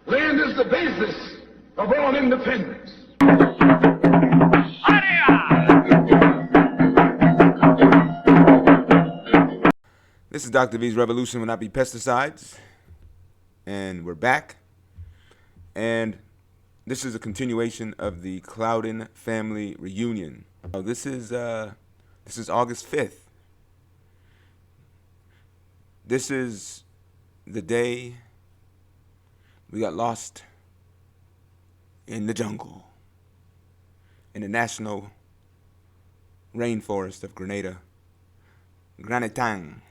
Land is the basis of all independence. This is Dr. V's Revolution Will Not Be Pesticides, and we're back. And this is a continuation of the Clouden family reunion. This is August 5th. This is the day we got lost in the jungle, in the national rainforest of Grenada Rainforest.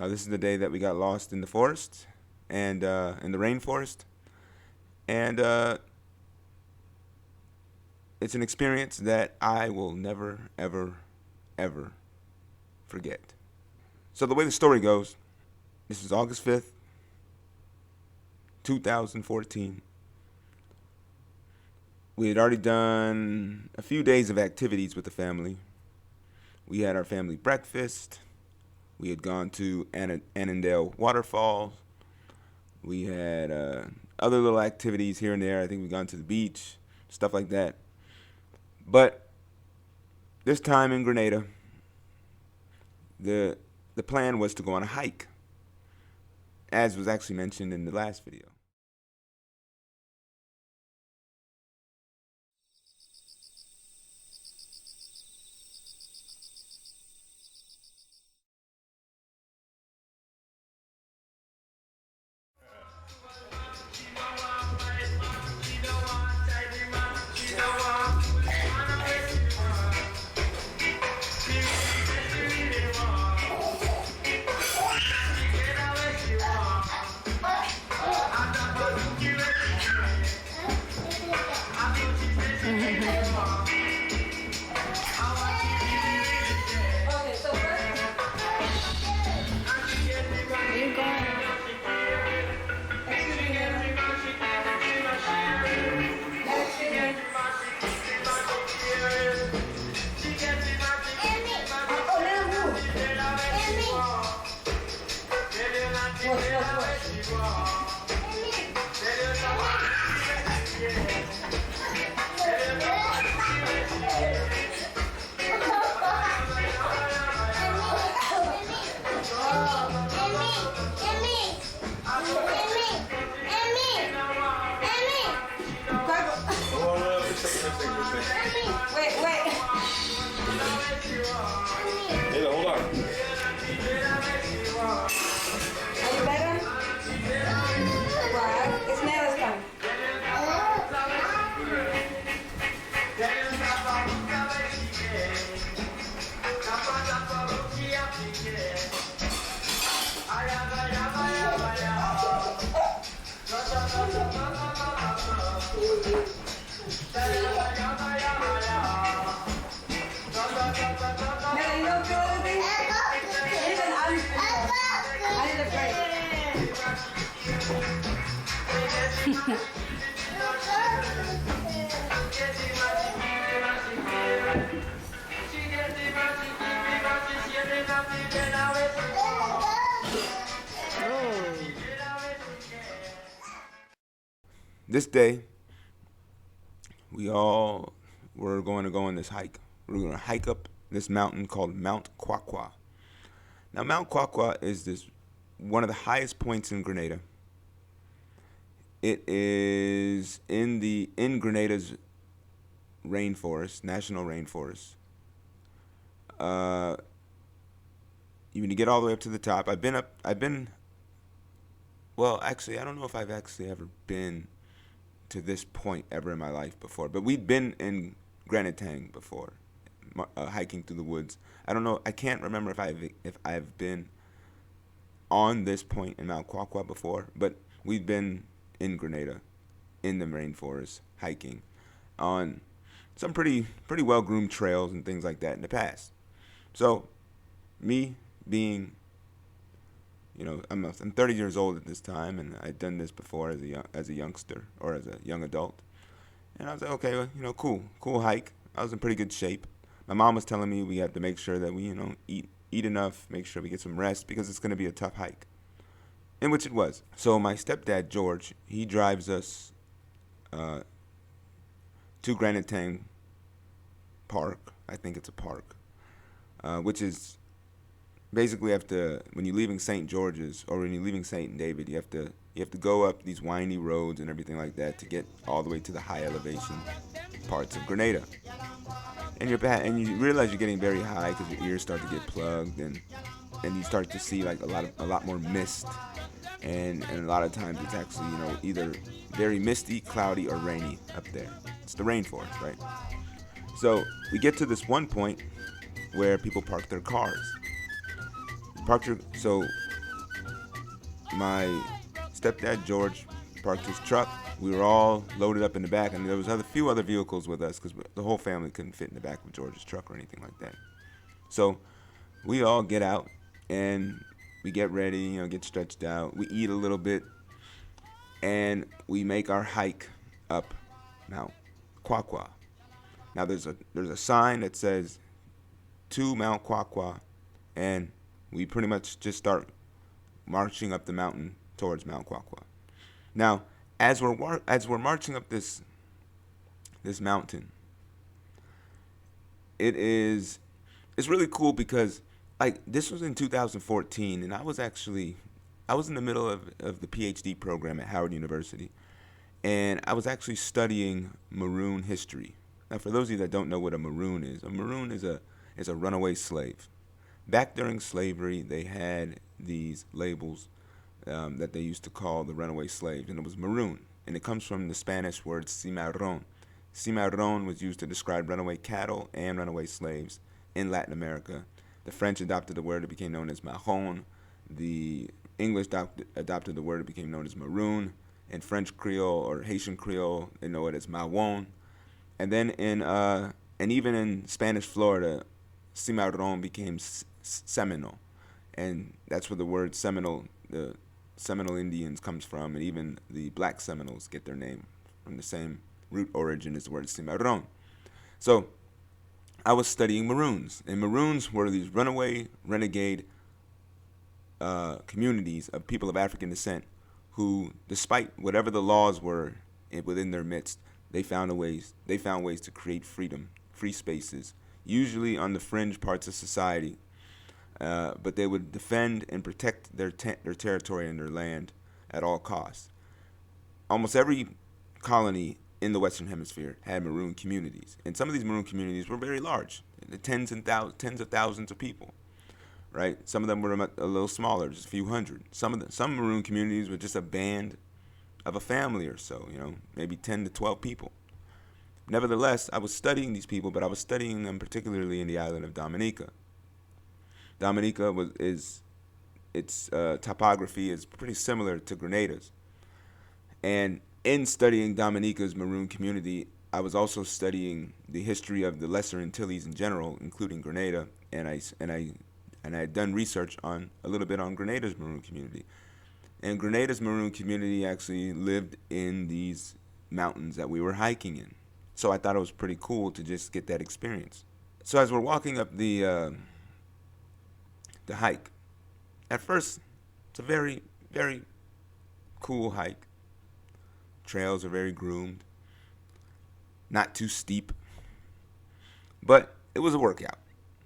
This is the day that we got lost in the forest and in the rainforest. And it's an experience that I will never, ever, ever forget. So the way the story goes, this is August 5th, 2014. We had already done a few days of activities with the family. We had our family breakfast. We had gone to Annandale Waterfalls. We had other little activities here and there. I think we've gone to the beach, stuff like that. But this time in Grenada, the plan was to go on a hike, as was actually mentioned in the last video. This day, we all were going to go on this hike. We were going to hike up this mountain called Mount Quaqua. Now, Mount Quaqua is one of the highest points in Grenada. It is in Grenada's rainforest, national rainforest. Even to get all the way up to the top, well, actually, I don't know if I've actually ever been to this point ever in my life before, but we'd been in Grenada before, hiking through the woods. I don't know, I can't remember if I've been on this point in Mount Quaqua before, but we've been in Grenada, in the rainforest, hiking on some pretty well-groomed trails and things like that in the past. So, me being, I'm 30 years old at this time, and I'd done this before as a youngster or as a young adult. And I was like, okay, well, cool hike. I was in pretty good shape. My mom was telling me we have to make sure that we, eat enough, make sure we get some rest because it's going to be a tough hike. in which it was. So my stepdad George, he drives us uh, to Grenada Park. I think it's a park, which is basically when you're leaving St. George's or when you're leaving St. David, you have to go up these windy roads and everything like that to get all the way to the high elevation parts of Grenada. And you realize you're getting very high because your ears start to get plugged, and you start to see like a lot more mist, and a lot of times it's actually either very misty, cloudy, or rainy up there. It's the rainforest, right? So we get to this one point where people park their cars. So my stepdad George parked his truck. We were all loaded up in the back, and there was a few other vehicles with us because the whole family couldn't fit in the back of George's truck or anything like that. So we all get out and we get ready, get stretched out. We eat a little bit, and we make our hike up Mount Quaqua. Now there's a sign that says to Mount Quaqua, and we pretty much just start marching up the mountain towards Mount Quaqua. Now, as we're marching up this mountain, it's really cool because like this was in 2014, and I was in the middle of the PhD program at Howard University, and I was actually studying Maroon history. Now, for those of you that don't know what a Maroon is a runaway slave. Back during slavery, they had these labels that they used to call the runaway slaves, and it was maroon, and it comes from the Spanish word cimarrón. Cimarrón was used to describe runaway cattle and runaway slaves in Latin America. The French adopted the word; it became known as marron. The English adopted the word; it became known as maroon. In French Creole or Haitian Creole, they know it as marron. And then and even in Spanish Florida, cimarrón became Seminole, and that's where the word Seminole, the Seminole Indians, comes from, and even the Black Seminoles get their name from the same root origin as the word cimarrón. So I was studying Maroons, and Maroons were these runaway, renegade communities of people of African descent who, despite whatever the laws were within their midst, they found ways to create freedom, free spaces, usually on the fringe parts of society. But they would defend and protect their territory and their land at all costs. Almost every colony in the Western Hemisphere had Maroon communities, and some of these Maroon communities were very large, tens of thousands of people. Right? Some of them were a little smaller, just a few hundred. Some Maroon communities were just a band of a family or so, maybe 10 to 12 people. Nevertheless, I was studying these people, but I was studying them particularly in the island of Dominica. Dominica its topography is pretty similar to Grenada's. And in studying Dominica's Maroon community, I was also studying the history of the Lesser Antilles in general, including Grenada, and I had done research on a little bit on Grenada's Maroon community. And Grenada's Maroon community actually lived in these mountains that we were hiking in. So I thought it was pretty cool to just get that experience. So as we're walking up the hike, at first it's a very, very cool hike. Trails are very groomed, not too steep, but it was a workout,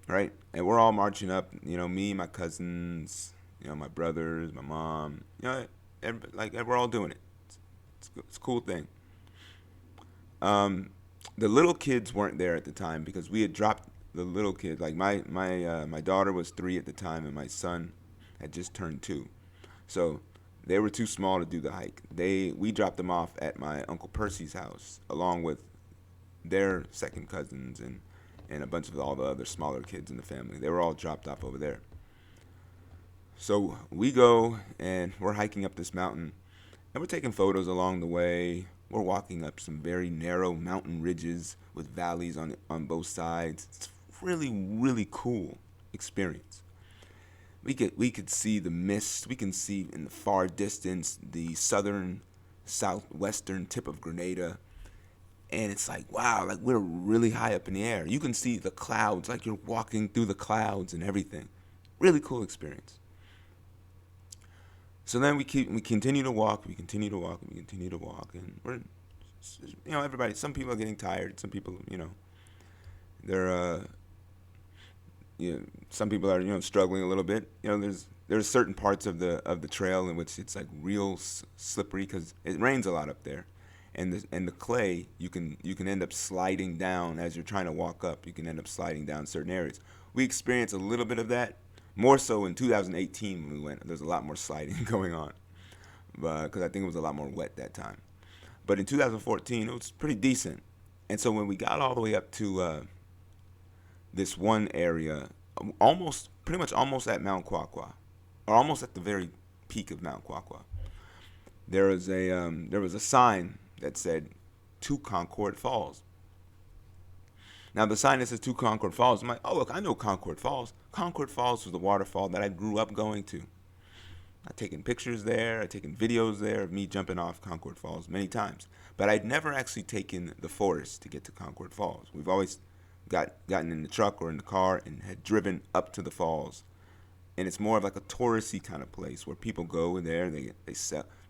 right? And we're all marching up, me, my cousins, my brothers, my mom, we're all doing it. It's a cool thing. The little kids weren't there at the time because we had dropped the little kids. Like my daughter was 3 at the time, and my son had just turned 2. So they were too small to do the hike. We dropped them off at my Uncle Percy's house along with their second cousins and a bunch of all the other smaller kids in the family. They were all dropped off over there. So we go and we're hiking up this mountain, and we're taking photos along the way. We're walking up some very narrow mountain ridges with valleys on both sides. It's really, really cool experience. We could see the mist. We can see in the far distance the southwestern tip of Grenada. And it's like, wow, like we're really high up in the air. You can see the clouds, like you're walking through the clouds and everything. Really cool experience. So then we continue to walk, we continue to walk, we continue to walk, and we're, everybody. Some people are getting tired. Some people, they're some people are struggling a little bit. There's certain parts of the trail in which it's like real slippery because it rains a lot up there, and the clay you can end up sliding down as you're trying to walk up. You can end up sliding down certain areas. We experienced a little bit of that, more so in 2018 when we went. There's a lot more sliding going on, because I think it was a lot more wet that time. But in 2014 it was pretty decent, and so when we got all the way up to this one area, pretty much almost at Mount Quaqua, or almost at the very peak of Mount Quaqua, there was a sign that said to Concord Falls. Now the sign that says to Concord Falls, I'm like, oh look, I know Concord Falls. Concord Falls was the waterfall that I grew up going to. I've taken pictures there, I've taken videos there of me jumping off Concord Falls many times. But I'd never actually taken the forest to get to Concord Falls. We've always gotten in the truck or in the car and had driven up to the falls. And it's more of like a touristy kind of place where people go there and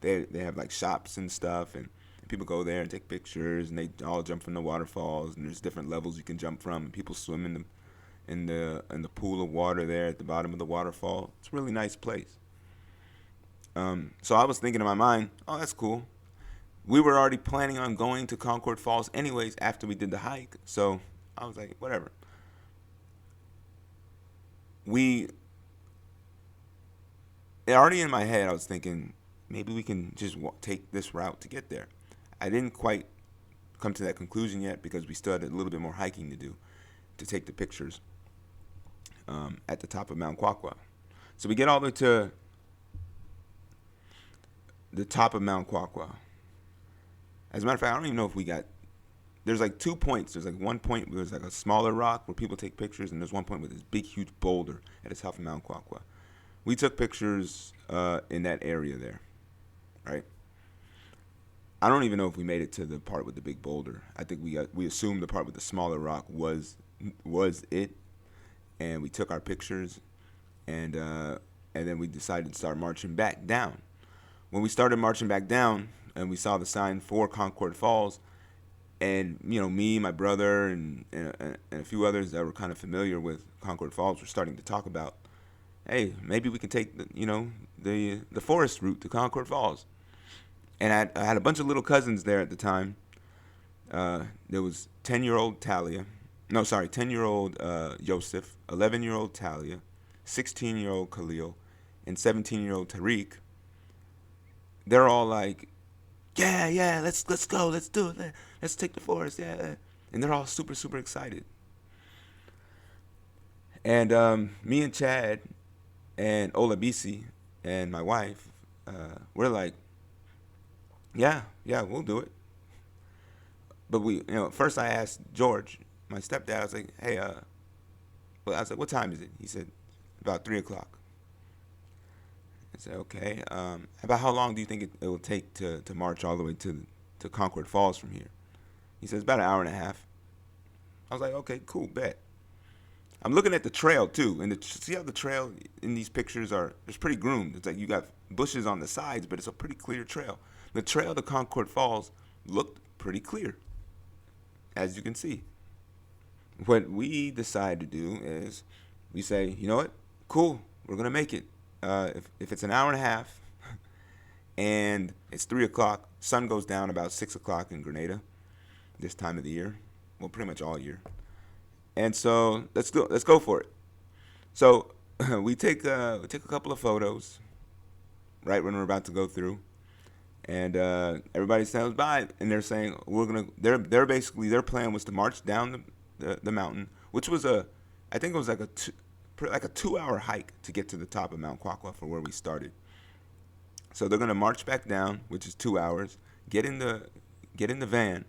they have like shops and stuff, and people go there and take pictures, and they all jump from the waterfalls, and there's different levels you can jump from, and people swim in the pool of water there at the bottom of the waterfall. It's a really nice place. So I was thinking in my mind, oh, that's cool. We were already planning on going to Concord Falls anyways after we did the hike, so I was like, whatever. Already in my head, I was thinking, maybe we can just take this route to get there. I didn't quite come to that conclusion yet because we still had a little bit more hiking to do to take the pictures at the top of Mount Quaqua. So we get all the way to the top of Mount Quaqua. As a matter of fact, I don't even know if we got... There's like 2 points. There's like one point where there's like a smaller rock where people take pictures, and there's one point with this big, huge boulder at the top of Mount Quaqua. We took pictures in that area there, right? I don't even know if we made it to the part with the big boulder. I think we assumed the part with the smaller rock was it, and we took our pictures, and then we decided to start marching back down. When we started marching back down, and we saw the sign for Concord Falls, and me, my brother, and a few others that were kind of familiar with Concord Falls were starting to talk about, hey, maybe we can take the forest route to Concord Falls. And I had a bunch of little cousins there at the time. There was 10-year-old 10-year-old Yosef, 11-year-old Talia, 16-year-old Khalil, and 17-year-old Tariq. They're all like, yeah, let's go, let's do it, let's take the forest, yeah. And they're all super, super excited. And me and Chad and Olabisi and my wife, we're like, yeah, we'll do it. But first I asked George, my stepdad, I was like, hey, what time is it? He said, about 3 o'clock. I said, okay. About how long do you think it will take to march all the way to Concord Falls from here? He says, about an hour and a half. I was like, okay, cool, bet. I'm looking at the trail too, and see how the trail in these pictures it's pretty groomed. It's like you got bushes on the sides, but it's a pretty clear trail. The trail to Concord Falls looked pretty clear, as you can see. What we decide to do is we say, you know what? Cool, we're going to make it. If it's an hour and a half and it's 3 o'clock, sun goes down about 6 o'clock in Grenada this time of the year. Well, pretty much all year. And so let's go for it. So we take a couple of photos right when we're about to go through. And everybody stands by, and they're saying they're basically, their plan was to march down the mountain, which was I think it was like a 2-hour hike to get to the top of Mount Quaqua for where we started. So they're gonna march back down, which is 2 hours, get in the van,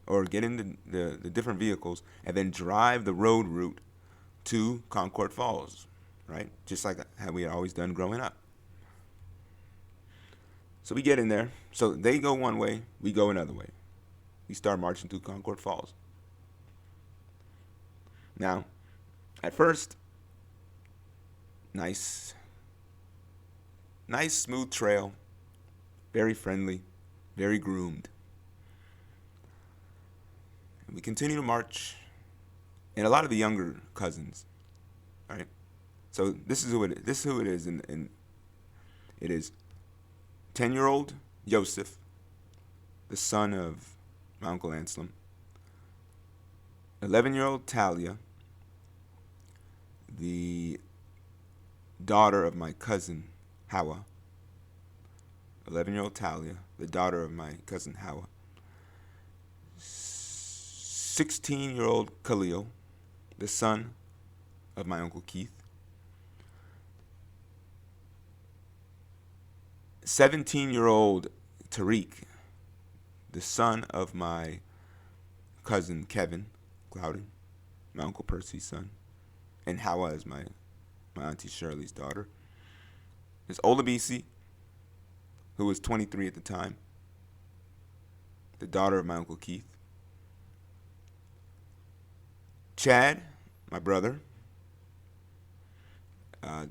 or get in the different vehicles, and then drive the road route to Concord Falls, right? Just like how we had always done growing up. So we get in there. So they go one way, we go another way. We start marching through Concord Falls. Now, at first, nice Nice, smooth trail. Very friendly. Very groomed. And we continue to march. And a lot of the younger cousins, right? So this is who it is. This is who it is. And it is 10-year-old Joseph, the son of my Uncle Anselm. 11-year-old Talia, the daughter of my cousin Hawa. 11-year-old Talia, the daughter of my cousin Hawa. 16-year-old Khalil, the son of my Uncle Keith. 17-year-old Tariq, the son of my cousin Kevin Clouden, my Uncle Percy's son. And Hawa is my Auntie Shirley's daughter. There's Olabisi, who was 23 at the time, the daughter of my Uncle Keith. Chad, my brother,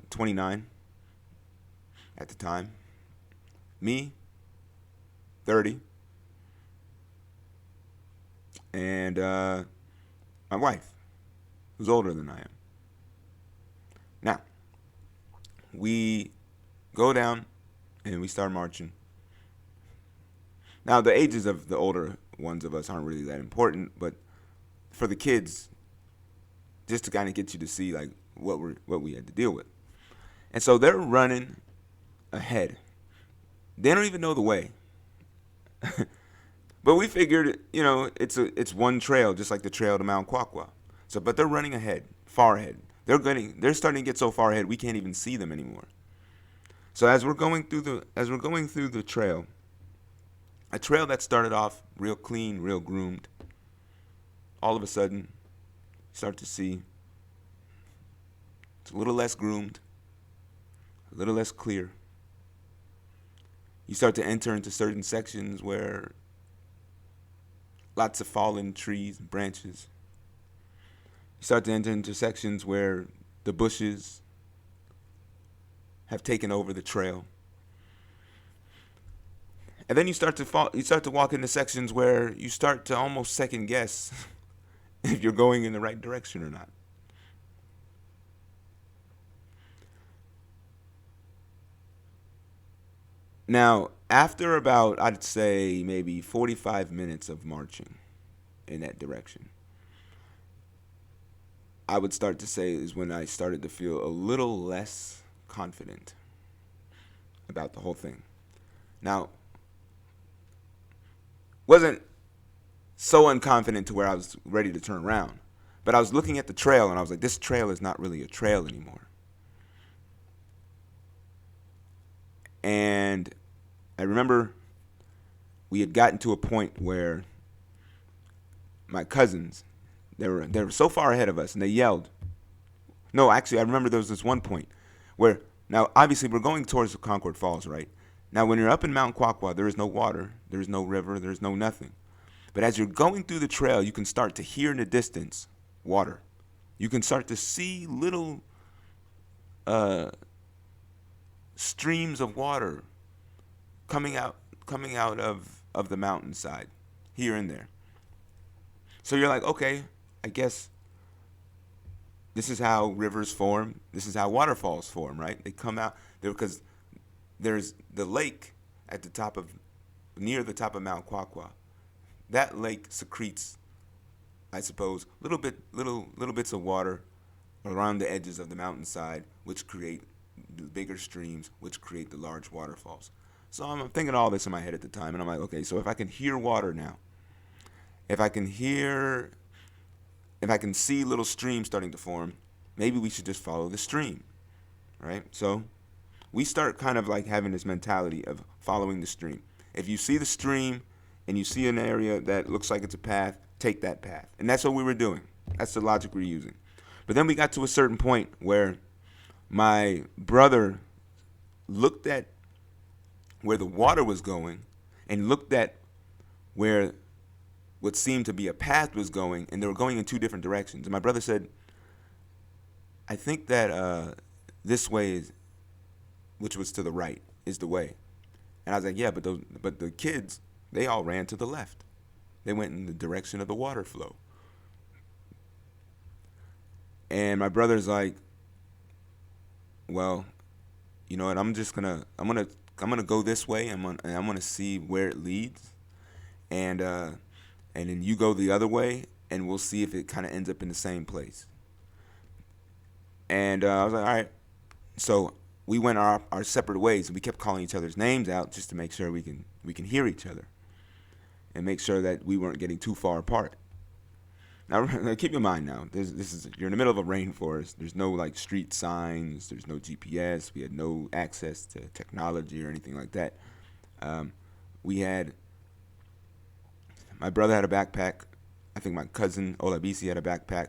29 at the time. Me, 30. And my wife, who's older than I am. Now, we go down and we start marching. Now, the ages of the older ones of us aren't really that important, but for the kids, just to kind of get you to see like what we had to deal with. And so they're running ahead. They don't even know the way. But we figured, it's one trail, just like the trail to Mount Quaqua. So, but they're running ahead, far ahead. They're starting to get so far ahead we can't even see them anymore. So as we're going through the trail, a trail that started off real clean, real groomed, all of a sudden, you start to see it's a little less groomed, a little less clear. You start to enter into certain sections where lots of fallen trees and branches. You start to enter into sections where the bushes have taken over the trail. And then you start to walk into sections where you start to almost second guess if you're going in the right direction or not. Now, after about, I'd say, maybe 45 minutes of marching in that direction, I would start to say is when I started to feel a little less confident about the whole thing. Now, wasn't so unconfident to where I was ready to turn around, but I was looking at the trail and I was like, this trail is not really a trail anymore. And I remember we had gotten to a point where my cousins, they were so far ahead of us, and they yelled. No, actually, I remember there was this one point where, now, obviously, we're going towards the Concord Falls, right? Now, when you're up in Mount Quaqua, there is no water, there is no river, there is no nothing. But as you're going through the trail, you can start to hear in the distance water. You can start to see little streams of water coming out of the mountainside here and there. So you're like, okay, I guess this is how rivers form. This is how waterfalls form, right? They come out there because there's the lake at the top of, near the top of Mount Quaqua. That lake secretes, I suppose, little bits of water around the edges of the mountainside, which create the bigger streams, which create the large waterfalls. So I'm thinking all this in my head at the time, and I'm like, okay, so if I can hear water now, if I can see little streams starting to form, maybe we should just follow the stream, right? So we start kind of like having this mentality of following the stream. If you see the stream and you see an area that looks like it's a path, take that path. And that's what we were doing. That's the logic we're using. But then we got to a certain point where my brother looked at where the water was going and looked at where what seemed to be a path was going, and they were going in two different directions. And my brother said, I think that this way is, which was to the right. is the way. And I was like, yeah, but the kids, they all ran to the left. They went in the direction of the water flow. And my brother's like, well, you know what? I'm gonna go this way. I'm gonna see where it leads, and then you go the other way, and we'll see if it kind of ends up in the same place. And I was like, all right. So we went our separate ways, and we kept calling each other's names out just to make sure we can hear each other, and make sure that we weren't getting too far apart. Now, keep in mind now, you're in the middle of a rainforest. There's no like street signs. There's no GPS. We had no access to technology or anything like that. We had my brother had a backpack. I think my cousin Olabisi had a backpack.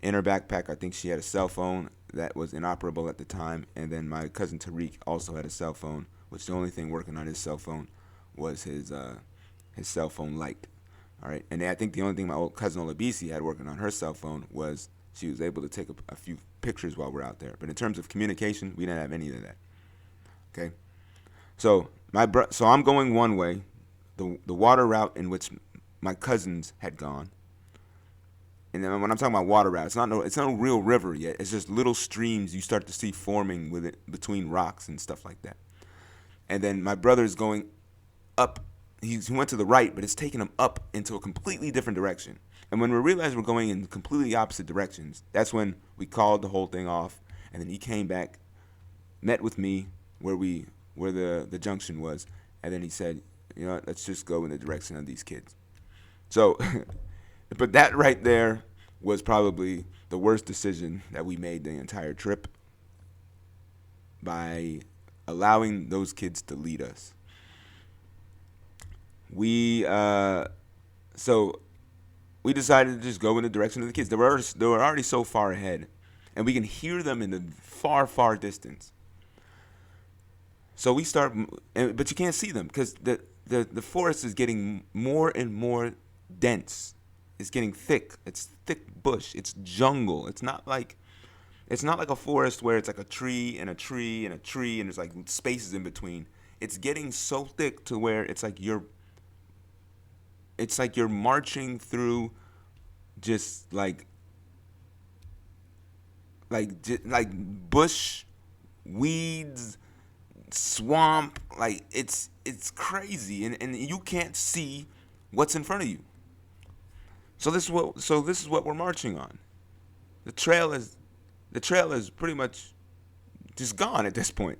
In her backpack, I think she had a cell phone that was inoperable at the time. And then my cousin Tariq also had a cell phone, which the only thing working on his cell phone was his cell phone light. All right, and I think the only thing my old cousin Olabisi had working on her cell phone was she was able to take a few pictures while we're out there. But in terms of communication, we didn't have any of that. Okay, so so I'm going one way, the water route in which my cousins had gone. And then when I'm talking about water route, it's not no real river yet. It's just little streams you start to see forming with it between rocks and stuff like that. And then my brother's going up. He went to the right, but it's taking him up into a completely different direction. And when we realized we're going in completely opposite directions, that's when we called the whole thing off. And then he came back, met with me where the junction was, and then he said, you know what, let's just go in the direction of these kids. So, but that right there was probably the worst decision that we made the entire trip, by allowing those kids to lead us. We decided to just go in the direction of the kids. They were already so far ahead, and we can hear them in the far distance. So we start, but you can't see them because the forest is getting more and more dense. It's getting thick. It's thick bush. It's jungle. It's not like a forest where it's like a tree and a tree and a tree and there's like spaces in between. It's getting so thick to where it's like you're marching through just like bush, weeds, swamp. Like it's crazy, and you can't see what's in front of you. So this is what we're marching on. The trail is pretty much just gone at this point.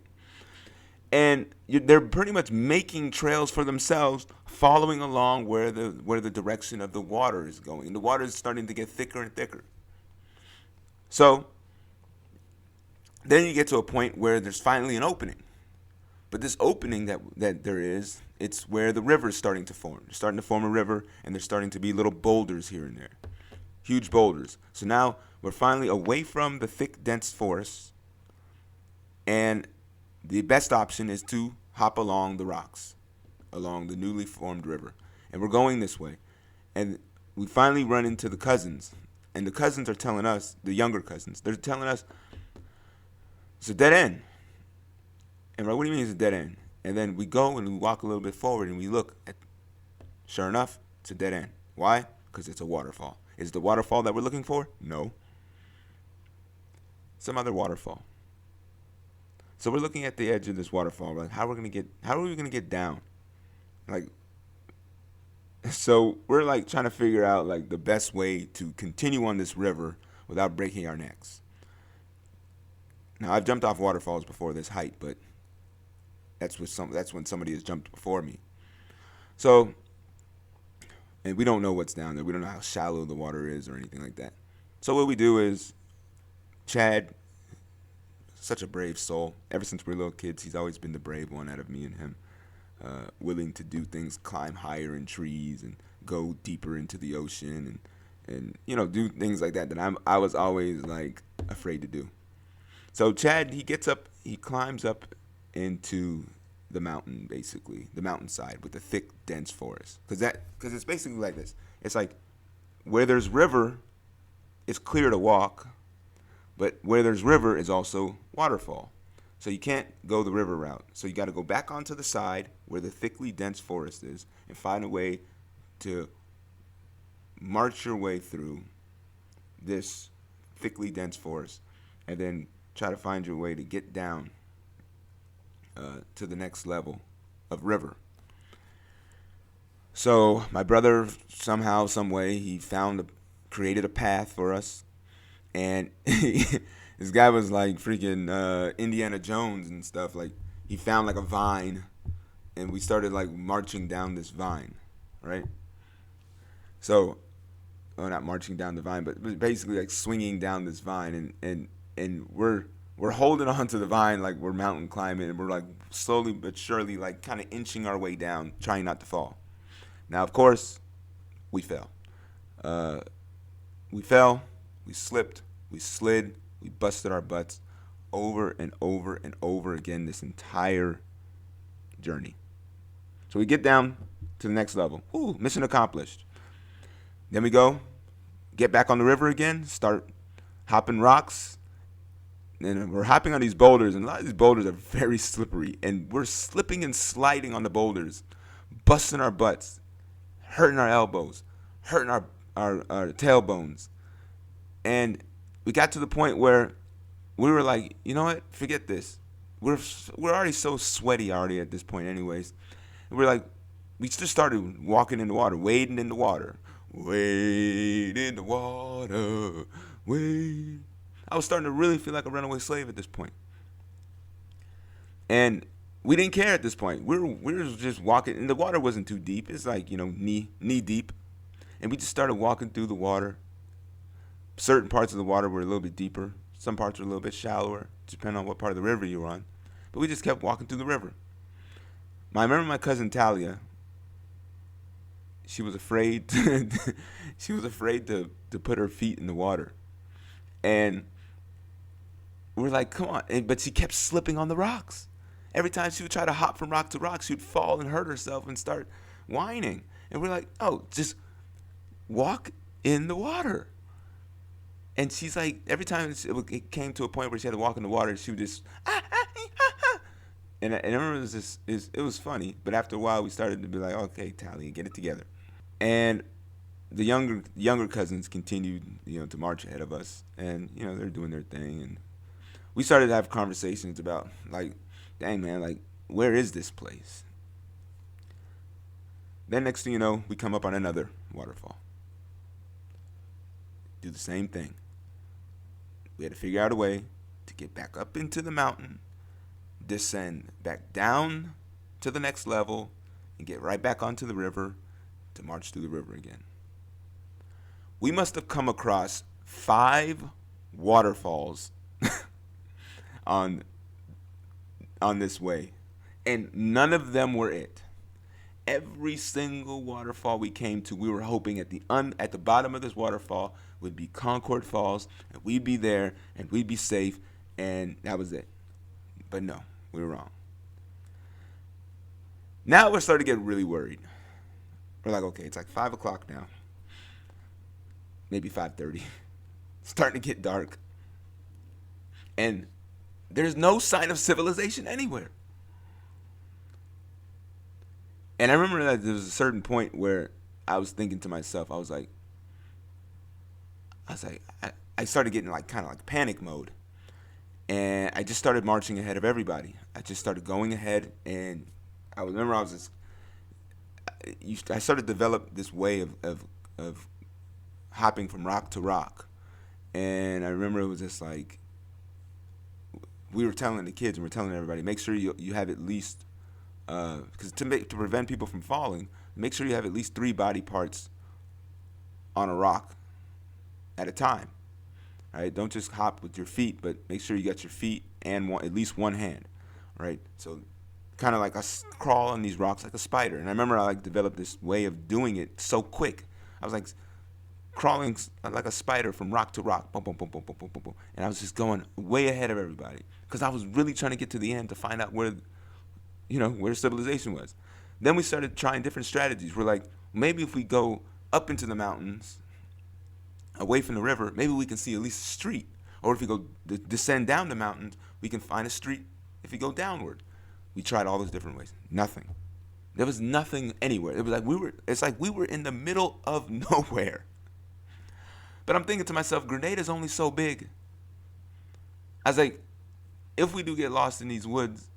And they're pretty much making trails for themselves, following along where the direction of the water is going. And the water is starting to get thicker and thicker. So then you get to a point where there's finally an opening. But this opening that there is, it's where the river is starting to form. They're starting to form a river, and there's starting to be little boulders here and there. Huge boulders. So now we're finally away from the thick, dense forests, and the best option is to hop along the rocks, along the newly formed river. And we're going this way. And we finally run into the cousins. And the cousins are telling us, the younger cousins, they're telling us, it's a dead end. And we're like, what do you mean it's a dead end? And then we go and we walk a little bit forward and we look at, sure enough, it's a dead end. Why? Because it's a waterfall. Is it the waterfall that we're looking for? No. Some other waterfall. So we're looking at the edge of this waterfall. We're like, how are we gonna get down? Like, so we're like trying to figure out like the best way to continue on this river without breaking our necks. Now I've jumped off waterfalls before this height, but that's when somebody has jumped before me. So, and we don't know what's down there. We don't know how shallow the water is or anything like that. So what we do is, Chad, such a brave soul. Ever since we were little kids, he's always been the brave one out of me and him. Willing to do things, climb higher in trees and go deeper into the ocean and do things like that I was always like afraid to do. So Chad, he gets up, he climbs up into the mountain, basically the mountainside with the thick, dense forest. Because it's basically like this. It's like where there's river, it's clear to walk, but where there's river is also waterfall. So you can't go the river route. So you got to go back onto the side where the thickly dense forest is and find a way to march your way through this thickly dense forest and then try to find your way to get down to the next level of river. So my brother somehow, some way, he created a path for us, and this guy was like freaking Indiana Jones and stuff. Like he found like a vine, and we started like marching down this vine, right? So, well, not marching down the vine, but basically like swinging down this vine, and we're holding on to the vine like we're mountain climbing, and we're like slowly but surely like kind of inching our way down, trying not to fall. Now, of course, we fell. We fell, we slipped, we slid, we busted our butts over and over and over again this entire journey. So we get down to the next level. Ooh, mission accomplished. Then we get back on the river again, start hopping rocks. And we're hopping on these boulders, and a lot of these boulders are very slippery. And we're slipping and sliding on the boulders, busting our butts, hurting our elbows, hurting our tailbones. And we got to the point where we were like, you know what, forget this. We're already so sweaty already at this point anyways. And we're like, we just started walking in the water, wading in the water. Wade in the water, wade. I was starting to really feel like a runaway slave at this point. And we didn't care at this point. We were just walking, and the water wasn't too deep. It's like, knee deep. And we just started walking through the water. Certain parts of the water were a little bit deeper. Some parts were a little bit shallower, depending on what part of the river you were on. But we just kept walking through the river. I remember my cousin Talia. She was afraid to put her feet in the water. And we're like, come on. But she kept slipping on the rocks. Every time she would try to hop from rock to rock, she would fall and hurt herself and start whining. And we're like, oh, just walk in the water. And she's like, every time it came to a point where she had to walk in the water, she would just, And I remember it was funny. But after a while, we started to be like, okay, Talia, get it together. And the younger cousins continued, to march ahead of us. And, they're doing their thing. And we started to have conversations about, like, dang, man, like, where is this place? Then next thing you know, we come up on another waterfall. Do the same thing. We had to figure out a way to get back up into the mountain, descend back down to the next level, and get right back onto the river to march through the river again. We must have come across 5 waterfalls on this way, and none of them were it. Every single waterfall we came to, we were hoping at the bottom of this waterfall would be Concord Falls, and we'd be there, and we'd be safe, and that was it. But no, we were wrong. Now we're starting to get really worried. We're like, okay, it's like 5 o'clock now. Maybe 5:30. Starting to get dark. And there's no sign of civilization anywhere. And I remember that there was a certain point where I was thinking to myself, I started getting like kind of like panic mode. And I just started marching ahead of everybody. I just started going ahead, and I started to develop this way of hopping from rock to rock. And I remember it was just like, we were telling the kids and we're telling everybody, make sure you have at least, because to prevent people from falling, make sure you have at least 3 body parts on a rock at a time. All right, don't just hop with your feet, but make sure you got your feet and at least one hand. Right, so kind of like I crawl on these rocks like a spider. And I remember I developed this way of doing it so quick. I was like crawling like a spider from rock to rock, boom, boom, boom, boom, boom, boom, boom, boom. And I was just going way ahead of everybody because I was really trying to get to the end to find out where civilization was. Then we started trying different strategies. We're like, maybe if we go up into the mountains, away from the river, maybe we can see at least a street. Or if we go descend down the mountains, we can find a street if you go downward? We tried all those different ways. Nothing. There was nothing anywhere. It was like we were in the middle of nowhere. But I'm thinking to myself, Grenada's only so big. I was like, if we do get lost in these woods,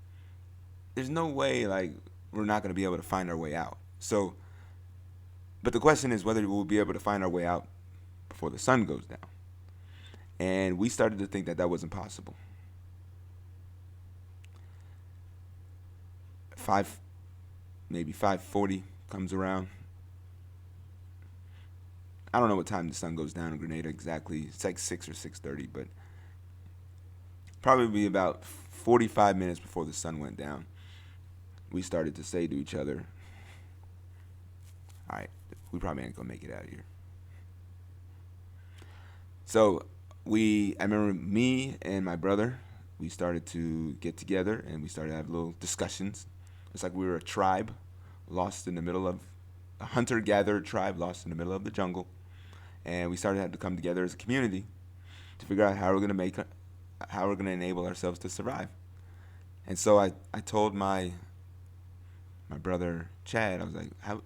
there's no way like we're not gonna be able to find our way out. So, but the question is whether we'll be able to find our way out before the sun goes down. And we started to think that that wasn't possible. Maybe 5:40 comes around. I don't know what time the sun goes down in Grenada exactly. It's like 6 or 6:30, but probably about 45 minutes before the sun went down, we started to say to each other, all right, we probably ain't gonna make it out of here. So I remember me and my brother, we started to get together and we started to have little discussions. It's like we were a tribe lost in the middle of a hunter-gatherer tribe lost in the middle of the jungle. And we started to have to come together as a community to figure out how we're gonna enable ourselves to survive. And so I told my brother Chad, I was like, how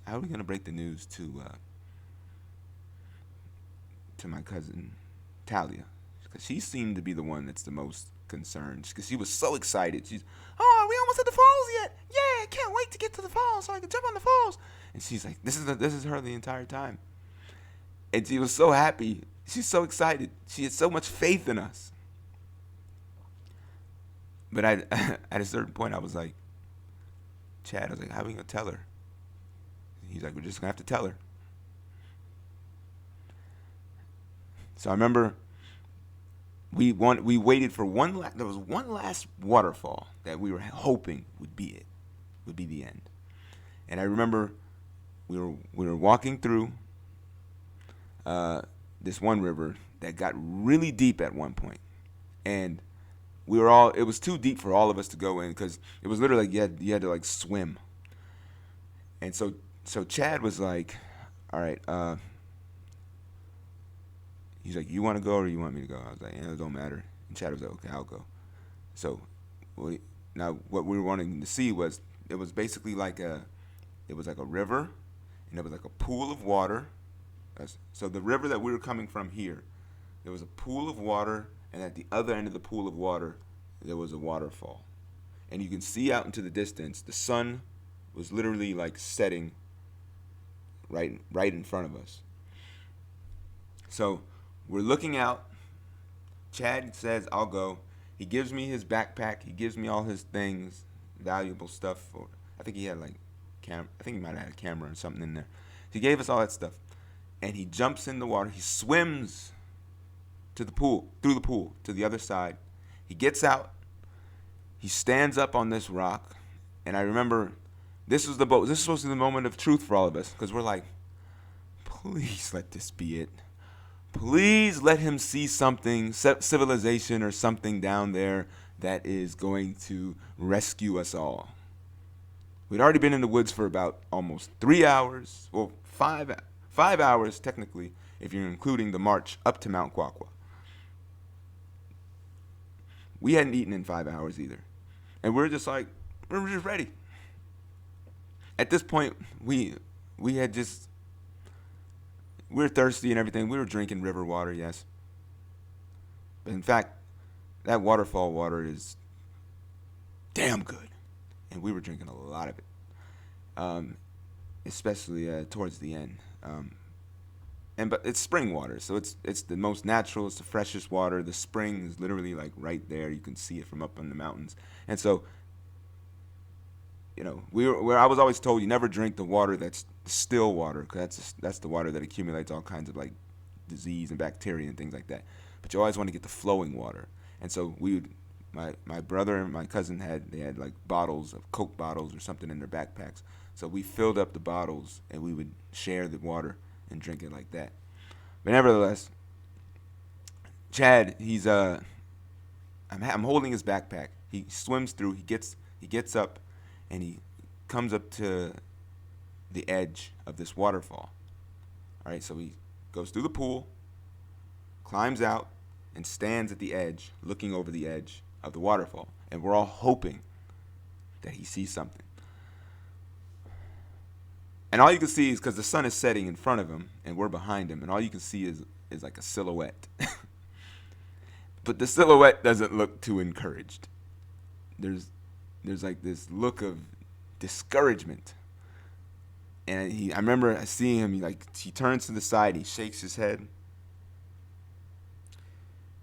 are we gonna break the news to my cousin Talia? Because she seemed to be the one that's the most concerned. Because she was so excited. She's, oh, are we almost at the falls yet? Yeah, I can't wait to get to the falls so I can jump on the falls. And she's like, this is her the entire time. And she was so happy. She's so excited. She had so much faith in us. But at a certain point, I was like, Chad, I was like, how are we going to tell her? He's like, we're just going to have to tell her. So I remember we waited for there was one last waterfall that we were hoping would be the end. And I remember we were walking through this one river that got really deep at one point, and it was too deep for all of us to go in because it was literally like you had to like swim. And so Chad was like, all right, he's like, you want to go or you want me to go? I was like, yeah, it don't matter. And Chad was like, okay, I'll go. So now what we were wanting to see was, it was basically like a river, and it was like a pool of water. So the river that we were coming from here, there was a pool of water, and at the other end of the pool of water, there was a waterfall. And you can see out into the distance, the sun was literally like setting right in front of us. So we're looking out. Chad says, I'll go. He gives me his backpack. He gives me all his things, valuable stuff. I think he had like I think he might have had a camera or something in there. He gave us all that stuff. And he jumps in the water. He swims to the pool, through the pool, to the other side. He gets out. He stands up on this rock. And I remember this was supposed to be the moment of truth for all of us. Because we're like, please let this be it. Please let him see something, civilization or something down there that is going to rescue us all. We'd already been in the woods for about almost 3 hours. Well, 5 hours technically, if you're including the march up to Mount Quaqua. We hadn't eaten in 5 hours either. And we're just ready. At this point, we were thirsty and everything. We were drinking river water, yes. But in fact, that waterfall water is damn good. And we were drinking a lot of it, especially towards the end. But it's spring water, so it's the most natural. It's the freshest water. The spring is literally like right there. You can see it from up in the mountains. And so, I was always told you never drink the water that's still water, because that's the water that accumulates all kinds of like disease and bacteria and things like that. But you always want to get the flowing water. And so my brother and my cousin had like bottles of Coke bottles or something in their backpacks. So we filled up the bottles and we would share the water and drink it like that. But nevertheless, Chad, I'm holding his backpack. He swims through. He gets up, and he comes up to the edge of this waterfall. All right, so he goes through the pool, climbs out, and stands at the edge, looking over the edge of the waterfall. and we're all hoping that he sees something. And all you can see is because the sun is setting in front of him and we're behind him, and all you can see is like a silhouette. But the silhouette doesn't look too encouraged. There's like this look of discouragement. And I remember seeing him, he turns to the side, he shakes his head.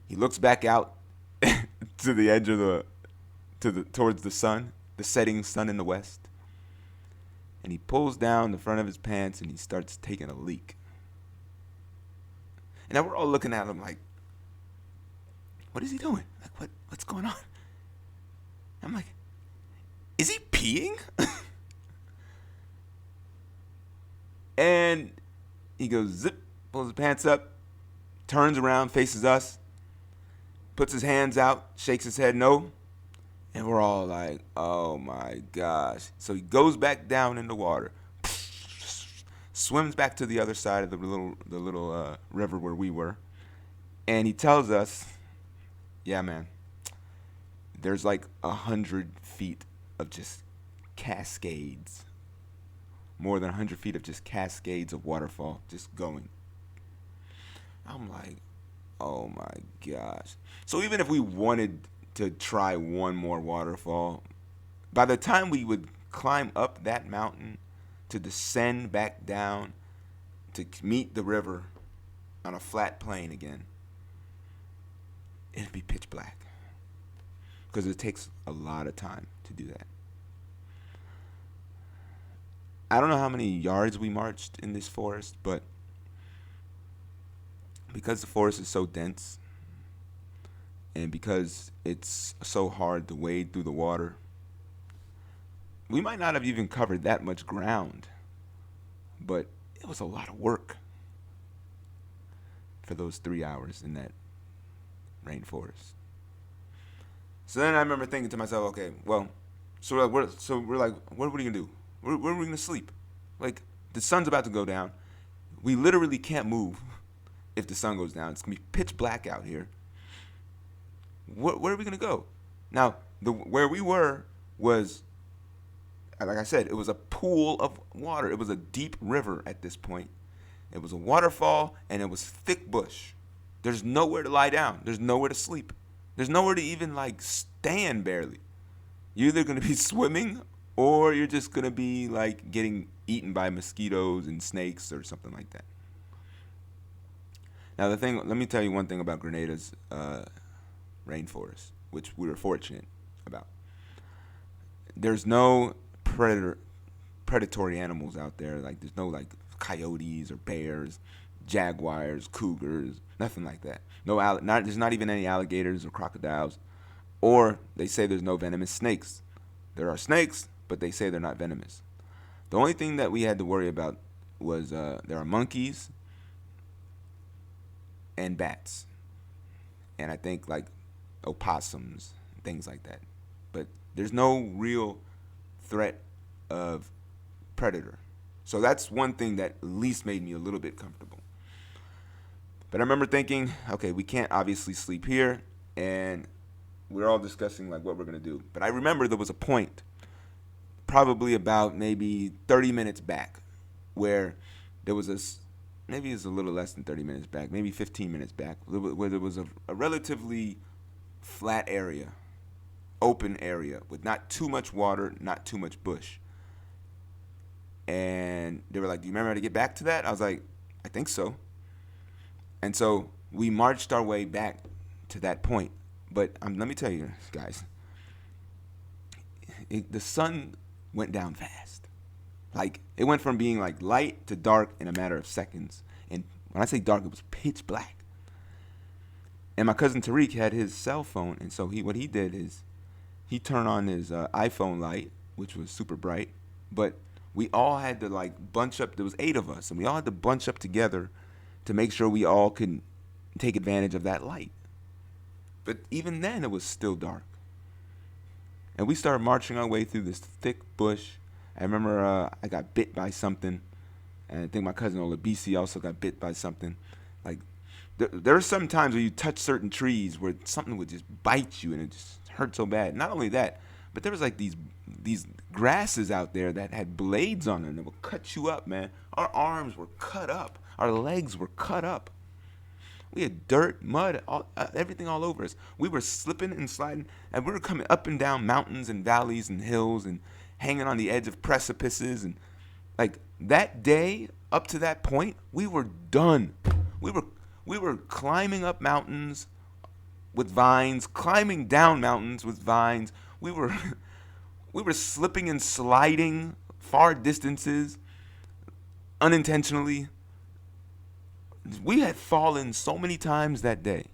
He looks back out to the edge of towards the sun, the setting sun in the west. And he pulls down the front of his pants and he starts taking a leak. And now we're all looking at him like, what is he doing? Like, what's going on? I'm like, is he peeing? And he goes zip, pulls his pants up, turns around, faces us, puts his hands out, shakes his head no. And we're all like, oh my gosh. So he goes back down in the water, swims back to the other side of the little river where we were. And he tells us, yeah, man, there's like 100 feet of just cascades. More than 100 feet of just cascades of waterfall just going. I'm like, oh my gosh. So even if we wanted to try one more waterfall, by the time we would climb up that mountain to descend back down to meet the river on a flat plain again, it'd be pitch black. Because it takes a lot of time to do that. I don't know how many yards we marched in this forest, but because the forest is so dense and because it's so hard to wade through the water, we might not have even covered that much ground, but it was a lot of work for those 3 hours in that rainforest. So then I remember thinking to myself, okay, well, we're like, what are we gonna do? Where are we gonna sleep? Like, the sun's about to go down. We literally can't move if the sun goes down. It's gonna be pitch black out here. Where are we gonna go? Now, where we were was, like I said, it was a pool of water. It was a deep river at this point. It was a waterfall, and it was thick bush. There's nowhere to lie down. There's nowhere to sleep. There's nowhere to even like stand barely. You're either gonna be swimming or you're just gonna be like getting eaten by mosquitoes and snakes or something like that. Now let me tell you one thing about Grenada's rainforest, which we were fortunate about. There's no predatory animals out there. Like there's no like coyotes or bears, jaguars, cougars, nothing like that. There's not even any alligators or crocodiles, or they say there's no venomous snakes. There are snakes, but they say they're not venomous. The only thing that we had to worry about was there are monkeys and bats, and I think like opossums, things like that. But there's no real threat of predator. So that's one thing that at least made me a little bit comfortable. But I remember thinking, okay, we can't obviously sleep here, and we're all discussing like what we're gonna do. But I remember there was a point, probably about maybe 30 minutes back, where there was maybe it's a little less than 30 minutes back, maybe 15 minutes back, where there was a relatively flat area, open area with not too much water, not too much bush. And they were like, do you remember how to get back to that? I was like, I think so. And so we marched our way back to that point. But let me tell you, guys, the sun went down fast. Like, it went from being like light to dark in a matter of seconds. And when I say dark, it was pitch black. And my cousin Tariq had his cell phone. And so what he did is he turned on his iPhone light, which was super bright. But we all had to like bunch up. There was 8 of us, and we all had to bunch up together to make sure we all could take advantage of that light. But even then, it was still dark. And we started marching our way through this thick bush. I remember I got bit by something, and I think my cousin Olabisi also got bit by something. Like there are some times where you touch certain trees where something would just bite you, and it just hurt so bad. Not only that, but there was like these grasses out there that had blades on them that would cut you up, man. Our arms were cut up. Our legs were cut up. We had dirt, mud, everything all over us. We were slipping and sliding, and we were coming up and down mountains and valleys and hills and hanging on the edge of precipices. And like that day, up to that point, we were done. We were climbing up mountains with vines, climbing down mountains with vines. We were we were slipping and sliding far distances unintentionally. We had fallen so many times that day.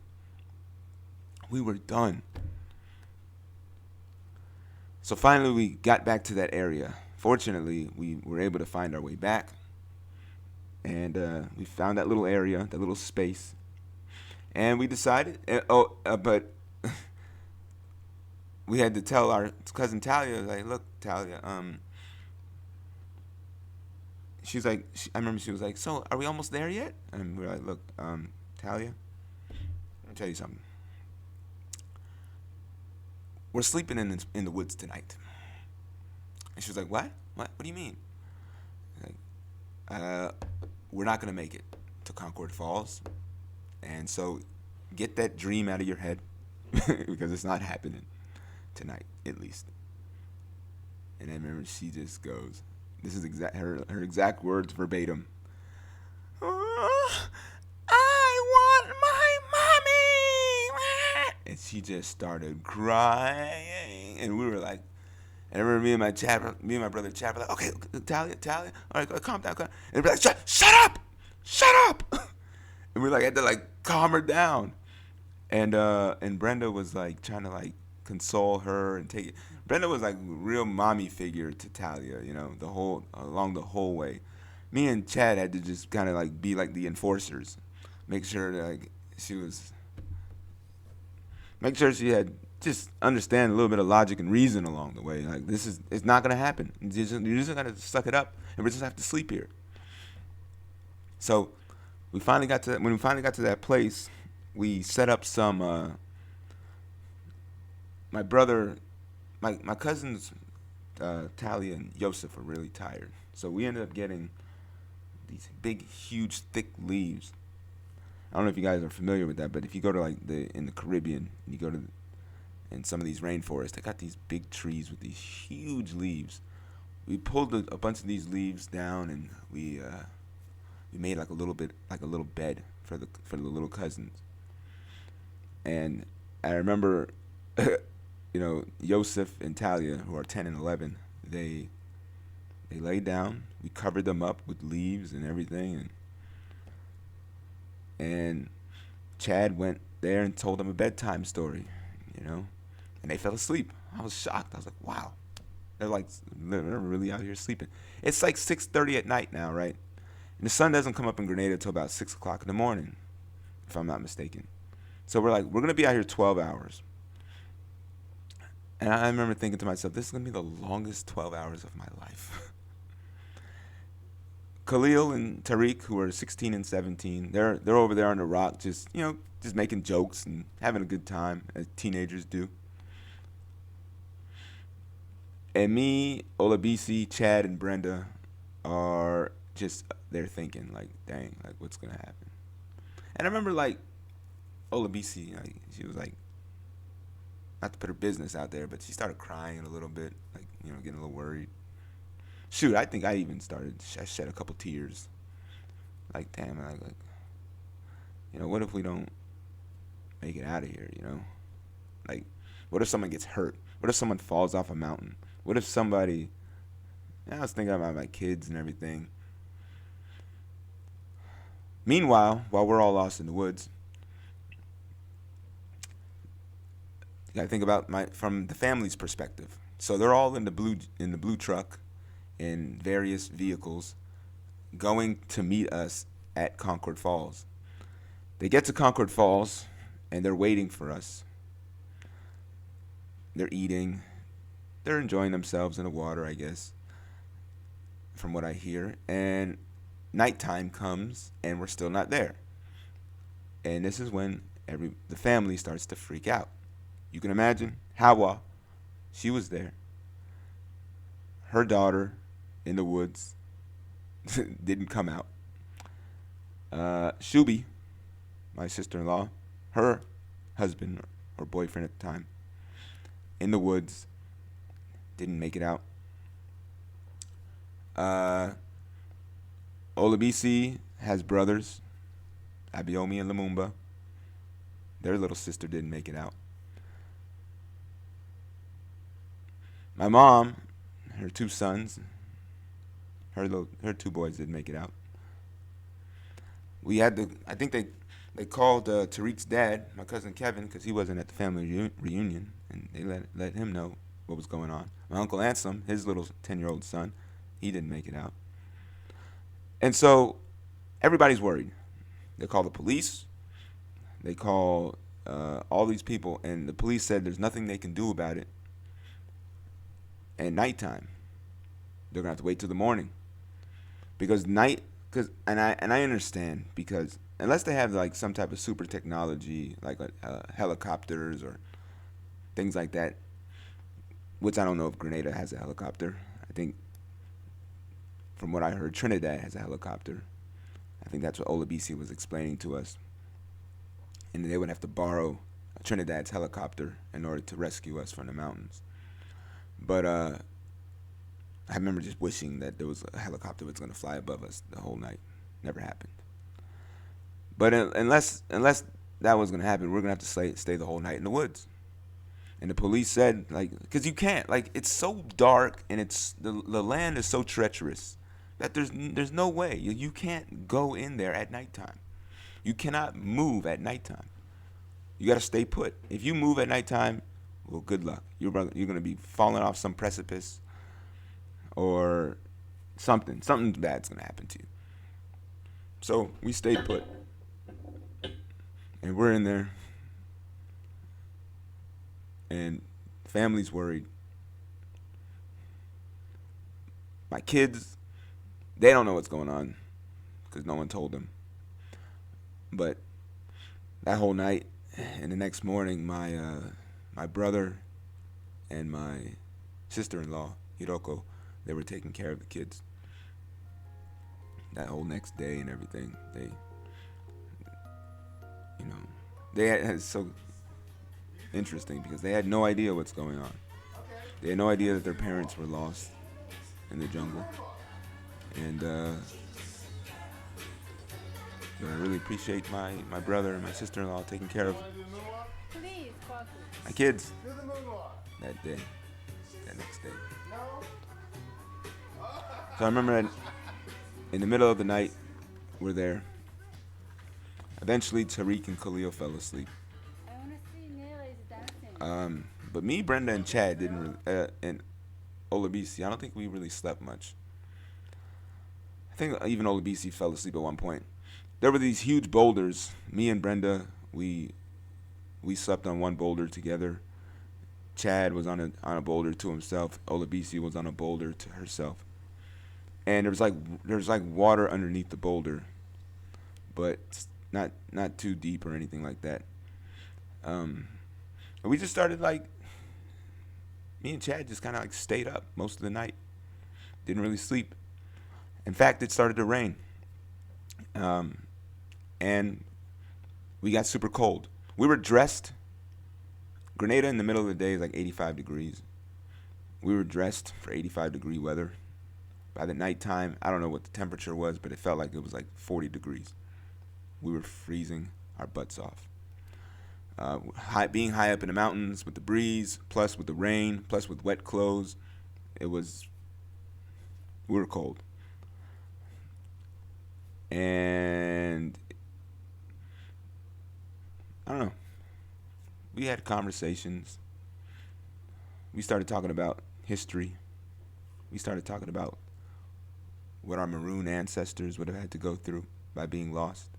We were done. So finally we got back to that area. Fortunately, we were able to find our way back. And we found that little area, that little space. And we decided, but we had to tell our cousin Talia, like, look, Talia, she's like, I remember she was like, so are we almost there yet? And we were like, look, Talia, let me tell you something. We're sleeping in the woods tonight. And she was like, what? What do you mean? Like, we're not going to make it to Concord Falls. And so get that dream out of your head because it's not happening tonight, at least. And I remember she just goes, this is her exact words verbatim. I want my mommy. And she just started crying. And we were like, and I remember me and my brother Chad were like, okay, Talia, all right, calm down. And we're like, shut up. And we like had to like calm her down. And Brenda was like trying to like console her and take it. Brenda was like a real mommy figure to Talia, you know, along the whole way. Me and Chad had to just kind of like be like the enforcers, make sure that, like she had just understand a little bit of logic and reason along the way. Like it's not gonna happen. You just gotta suck it up, and we just have to sleep here. So when we finally got to that place, we set up some. My cousins, Talia and Joseph, were really tired, so we ended up getting these big, huge, thick leaves. I don't know if you guys are familiar with that, but if you go to like in the Caribbean, and you go to in some of these rainforests, they got these big trees with these huge leaves. We pulled a bunch of these leaves down, and we made like a little bed for the little cousins. And I remember, you know, Yosef and Talia, who are 10 and 11, they laid down. We covered them up with leaves and everything, and Chad went there and told them a bedtime story, you know, and they fell asleep. I was shocked. I was like, wow, they're really out here sleeping. It's like 6:30 at night now, right? And the sun doesn't come up in Grenada until about 6 o'clock in the morning, if I'm not mistaken. So we're going to be out here 12 hours. And I remember thinking to myself, this is going to be the longest 12 hours of my life. Khalil and Tariq, who are 16 and 17, they're over there on the rock, just making jokes and having a good time, as teenagers do. And me, Olabisi, Chad, and Brenda are just there thinking, like, dang, like, what's going to happen? And I remember, like, Olabisi, like, she was like, not to put her business out there, but she started crying a little bit, like, you know, getting a little worried. Shoot, I think I even I shed a couple tears. Like, damn, like, you know, what if we don't make it out of here, you know? Like, what if someone gets hurt? What if someone falls off a mountain? What if somebody... I was thinking about my kids and everything. Meanwhile, while we're all lost in the woods, you gotta think about from the family's perspective. So they're all in the blue truck in various vehicles going to meet us at Concord Falls. They get to Concord Falls and they're waiting for us. They're eating. They're enjoying themselves in the water, I guess, from what I hear. And nighttime comes and we're still not there. And this is when the family starts to freak out. You can imagine Hawa, she was there. Her daughter in the woods didn't come out. Shubi, my sister-in-law, her husband or boyfriend at the time, in the woods, didn't make it out. Olabisi has brothers, Abiomi and Lumumba. Their little sister didn't make it out. My mom, her two sons, her two boys didn't make it out. I think they called Tariq's dad, my cousin Kevin, because he wasn't at the family reunion, and they let him know what was going on. My uncle Ansem, his little 10-year-old son, he didn't make it out. And so everybody's worried. They call the police. They call all these people, and the police said there's nothing they can do about it. At nighttime, they're gonna have to wait till the morning, and I understand, because unless they have like some type of super technology, like helicopters or things like that, which I don't know if Grenada has a helicopter. I think, from what I heard, Trinidad has a helicopter. I think that's what Olabisi was explaining to us. And they would have to borrow Trinidad's helicopter in order to rescue us from the mountains. But I remember just wishing that there was a helicopter that was going to fly above us the whole night. Never happened. But unless that was going to happen, we're going to have to stay the whole night in the woods. And the police said, like, because you can't, like, it's so dark and it's the land is so treacherous that there's no way. You can't go in there at nighttime. You cannot move at nighttime. You got to stay put. If you move at nighttime, well, good luck. You're going to be falling off some precipice or something. Something bad's going to happen to you. So we stayed put. And we're in there. And family's worried. My kids, they don't know what's going on because no one told them. But that whole night and the next morning, my brother and my sister-in-law, Hiroko, they were taking care of the kids. That whole next day and everything, they had so interesting because they had no idea what's going on. They had no idea that their parents were lost in the jungle. And I really appreciate my brother and my sister-in-law taking care of my kids that day, that next day. So I remember that in the middle of the night, we're there. Eventually, Tariq and Khalil fell asleep. But me, Brenda, and Chad didn't really, and Olabisi, I don't think we really slept much. I think even Olabisi fell asleep at one point. There were these huge boulders. Me and Brenda, we slept on one boulder together. Chad was on a boulder to himself. Olabisi was on a boulder to herself. And there was like water underneath the boulder, but not too deep or anything like that. We just started me and Chad just kind of stayed up most of the night. Didn't really sleep. In fact, it started to rain. And we got super cold. We were dressed. Grenada in the middle of the day is like 85 degrees. We were dressed for 85-degree weather. By the nighttime, I don't know what the temperature was, but it felt like it was like 40 degrees. We were freezing our butts off. Being high up in the mountains with the breeze, plus with the rain, plus with wet clothes, we were cold. And I don't know. We had conversations. We started talking about history. We started talking about what our maroon ancestors would have had to go through by being lost.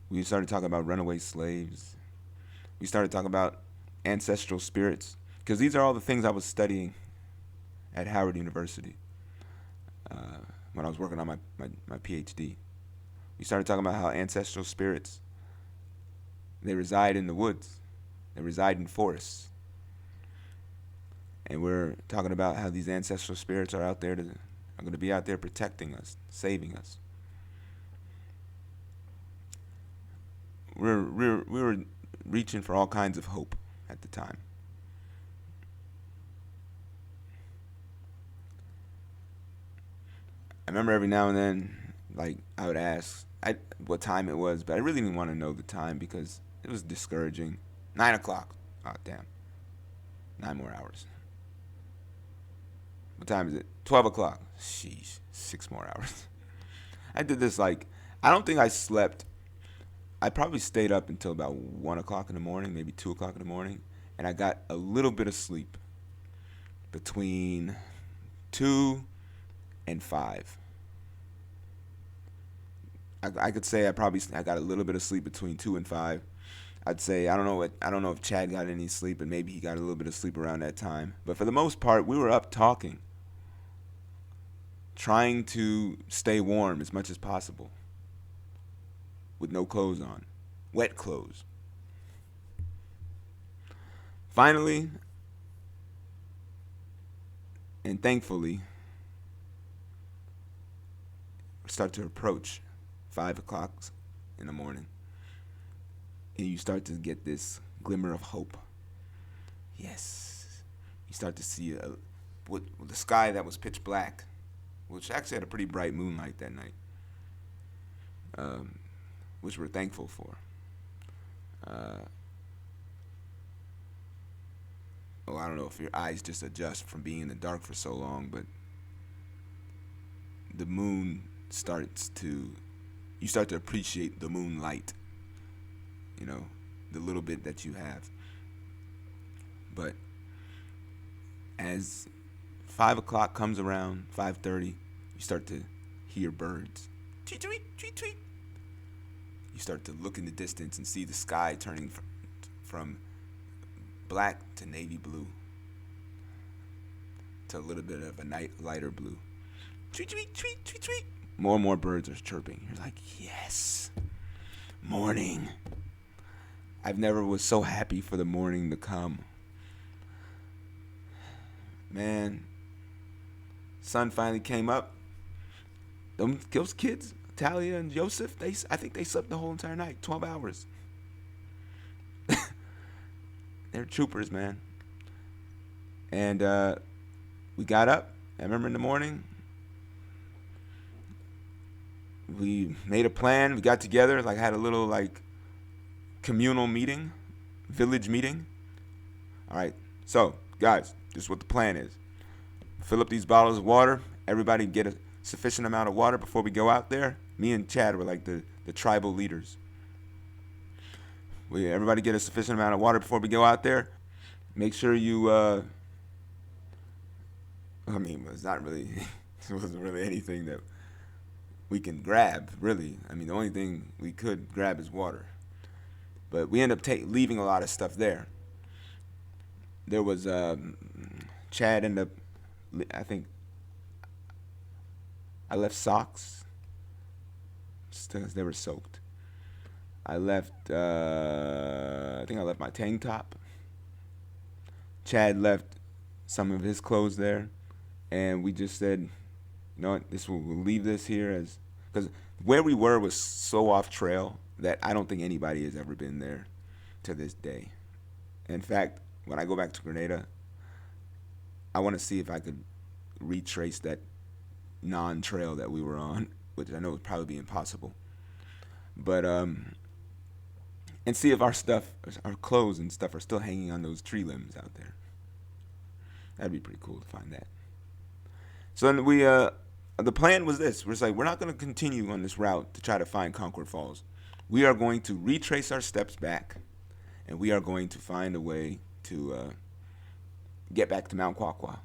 We started talking about runaway slaves. We started talking about ancestral spirits, because these are all the things I was studying at Howard University when I was working on my PhD. We started talking about how ancestral spirits, they reside in the woods. that reside in forests. And we're talking about how these ancestral spirits are going to be out there protecting us, saving us. We were reaching for all kinds of hope at the time. I remember every now and then, like, I would ask what time it was, but I really didn't want to know the time because it was discouraging. 9 o'clock. Oh, damn. 9 more hours. What time is it? 12 o'clock. Sheesh. 6 more hours. I did this I don't think I slept. I probably stayed up until about 1 o'clock in the morning, maybe 2 o'clock in the morning, and I got a little bit of sleep between 2 and 5. I could say I got a little bit of sleep between 2 and 5. I'd say I don't know if Chad got any sleep, and maybe he got a little bit of sleep around that time. But for the most part, we were up talking, trying to stay warm as much as possible, with no clothes on, wet clothes. Finally, and thankfully, we start to approach 5 o'clock in the morning, and you start to get this glimmer of hope. Yes, you start to see the sky that was pitch black, which actually had a pretty bright moonlight that night, which we're thankful for. I don't know if your eyes just adjust from being in the dark for so long, but the moon you start to appreciate the moonlight, the little bit that you have. But as 5 o'clock comes around, 5:30, you start to hear birds. Tweet, tweet, tweet, tweet. You start to look in the distance and see the sky turning from black to navy blue to a little bit of a lighter blue. Tweet, tweet, tweet, tweet, tweet. More and more birds are chirping. You're like, yes, morning. I've never was so happy for the morning to come. Man, sun finally came up. Those kids, Talia and Joseph, I think they slept the whole entire night, 12 hours. They're troopers, man. And we got up. I remember in the morning, we made a plan. We got together, had a little communal meeting, village meeting. All right, so guys, this is what the plan is. Fill up these bottles of water. Everybody get a sufficient amount of water before we go out there. Me and Chad were like the tribal leaders. Everybody get a sufficient amount of water before we go out there. Make sure you, it's not really, it wasn't really anything that we can grab, really. The only thing we could grab is water. But we end up leaving a lot of stuff there. There was, Chad ended up, I think, I left socks because they were soaked. I left my tank top. Chad left some of his clothes there, and we just said, you know what, we'll leave this here because where we were was so off trail that I don't think anybody has ever been there to this day. In fact, when I go back to Grenada, I want to see if I could retrace that non-trail that we were on, which I know would probably be impossible. But and see if our clothes and stuff are still hanging on those tree limbs out there. That'd be pretty cool to find that. So then the plan was this. We're just we're not going to continue on this route to try to find Concord Falls. We are going to retrace our steps back, and we are going to find a way to get back to Mount Quaqua.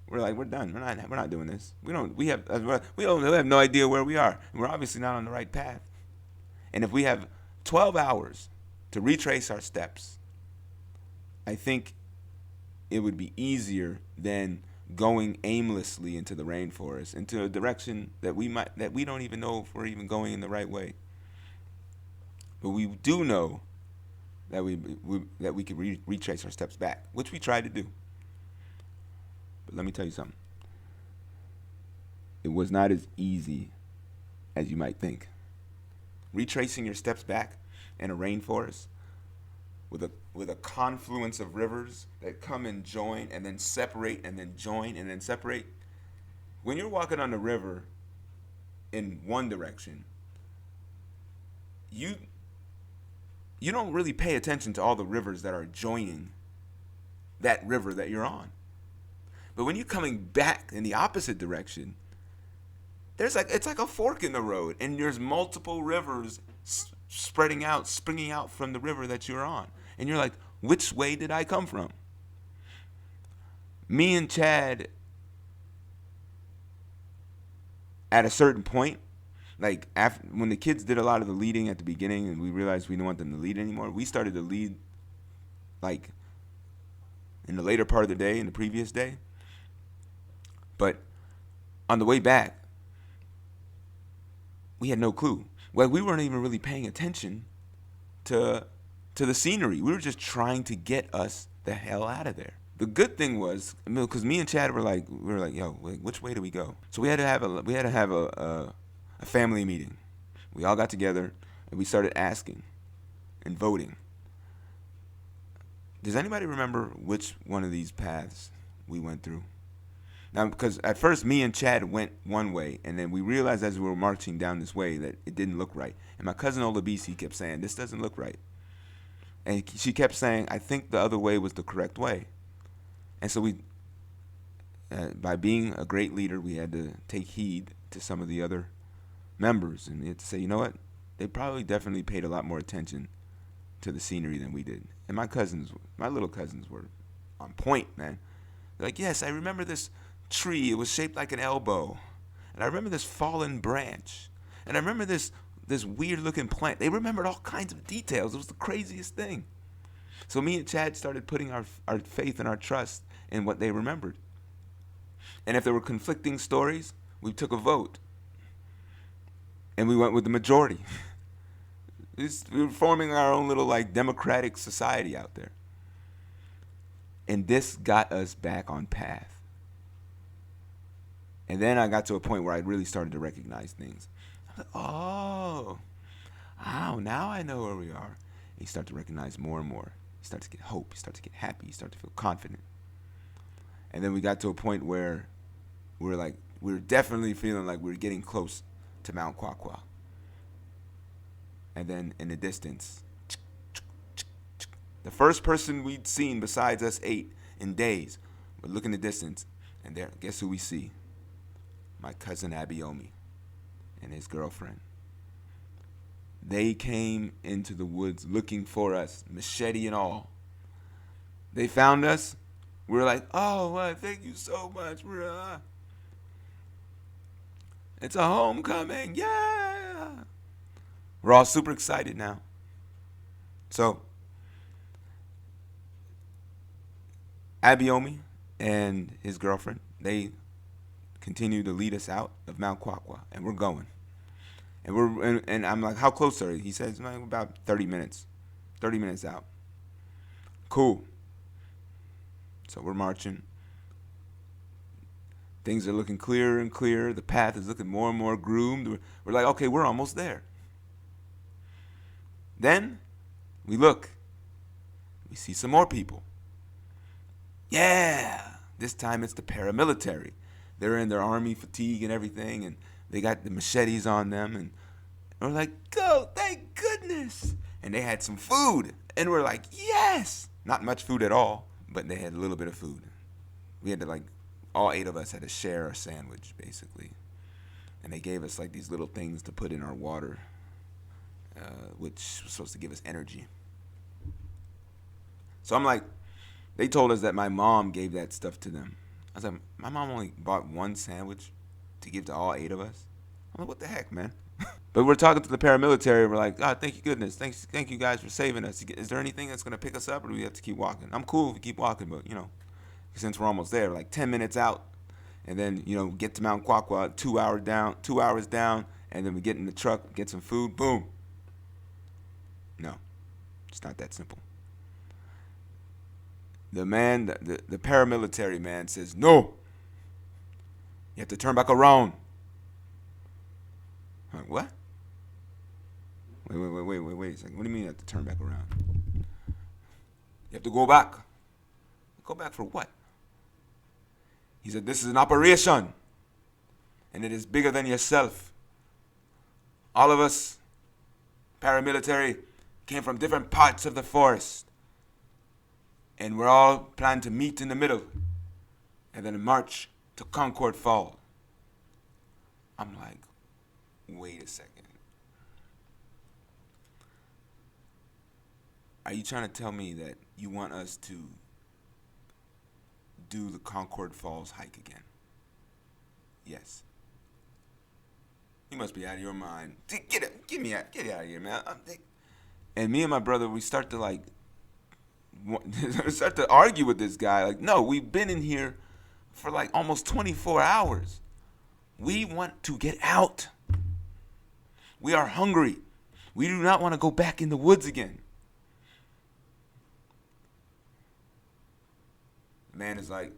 We're done. We're not doing this. We have no idea where we are. And we're obviously not on the right path. And if we have 12 hours to retrace our steps, I think it would be easier than going aimlessly into the rainforest, into a direction that we don't even know if we're even going in the right way. But we do know that we could retrace our steps back, which we tried to do. But let me tell you something. It was not as easy as you might think. Retracing your steps back in a rainforest with a confluence of rivers that come and join and then separate and then join and then separate. When you're walking on the river in one direction, you don't really pay attention to all the rivers that are joining that river that you're on. But when you're coming back in the opposite direction, it's like a fork in the road, and there's multiple rivers springing out from the river that you're on. And you're like, which way did I come from? Me and Chad, at a certain point, like when the kids did a lot of the leading at the beginning and we realized we didn't want them to lead anymore, we started to lead like in the later part of the day, in the previous day. But on the way back, we had no clue. Well, we weren't even really paying attention to the scenery. We were just trying to get us the hell out of there. The good thing was, because me and Chad were like, yo, which way do we go? So we had to have a family meeting. We all got together and we started asking and voting. Does anybody remember which one of these paths we went through? Now, because at first me and Chad went one way, and then we realized as we were marching down this way that it didn't look right. And my cousin Olabisi kept saying, this doesn't look right. And she kept saying, I think the other way was the correct way. And so we, by being a great leader, we had to take heed to some of the other members. And we had to say, you know what? They probably definitely paid a lot more attention to the scenery than we did. And my little cousins were on point, man. They're like, yes, I remember this tree. It was shaped like an elbow. And I remember this fallen branch. And I remember this weird looking plant. They remembered all kinds of details. It was the craziest thing. So me and Chad started putting our faith and our trust in what they remembered. And if there were conflicting stories, we took a vote. And we went with the majority. We were forming our own little like democratic society out there. And this got us back on path. And then I got to a point where I really started to recognize things. I was like, now I know where we are. And you start to recognize more and more. You start to get hope. You start to get happy. You start to feel confident. And then we got to a point where we were definitely feeling like we were getting close to Mount Kwakwa. And then in the distance, the first person we'd seen besides us 8 in days would look in the distance, and there, guess who we see? My cousin Abiomi and his girlfriend. They came into the woods looking for us, machete and all. They found us. We were like, oh, thank you so much. It's a homecoming. Yeah. We're all super excited now. So, Abiomi and his girlfriend, they continue to lead us out of Mount Kwakwa, and we're going. And I'm like, how close are you? He says, man, about 30 minutes. 30 minutes out. Cool. So we're marching. Things are looking clearer and clearer. The path is looking more and more groomed. We're like, okay, we're almost there. Then we look. We see some more people. Yeah. This time it's the paramilitary. They're in their army fatigue and everything, and they got the machetes on them, and we're like, go, thank goodness. And they had some food, and we're like, yes. Not much food at all, but they had a little bit of food. We had to all 8 of us had to share a sandwich, basically. And they gave us these little things to put in our water, which was supposed to give us energy. So I'm like, they told us that my mom gave that stuff to them. I was like, my mom only bought 1 sandwich to give to all 8 of us. I'm like, what the heck, man? But we're talking to the paramilitary. We're like, God, thank you, goodness. Thank you guys for saving us. Is there anything that's going to pick us up, or do we have to keep walking? I'm cool if we keep walking, but, since we're almost there, 10 minutes out, and then, get to Mount Kwakwa, 2 hours down, and then we get in the truck, get some food, boom. No. It's not that simple. The man, the paramilitary man says, no, you have to turn back around. I'm like, what? Wait a second. What do you mean you have to turn back around? You have to go back. Go back for what? He said, this is an operation, and it is bigger than yourself. All of us, paramilitary, came from different parts of the forest, and we're all planned to meet in the middle and then march to Concord Fall. I'm like, wait a second. Are you trying to tell me that you want us to do the Concord Falls hike again? Yes. You must be out of your mind. Get out of here, man. And me and my brother, we start to argue with this guy. Like, no, we've been in here for like almost 24 hours. We want to get out. We are hungry. We do not want to go back in the woods again. The man is like,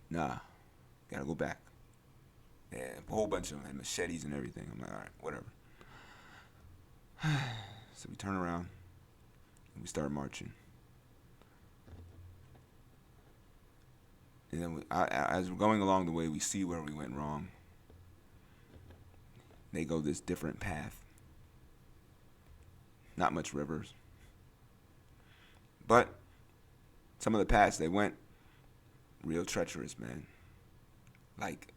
nah, gotta go back. Yeah, a whole bunch of them had machetes and everything. I'm like, all right, whatever. So we turn around and we start marching. And then as we're going along the way, we see where we went wrong. They go this different path. Not much rivers. But some of the paths they went, real treacherous, man. Like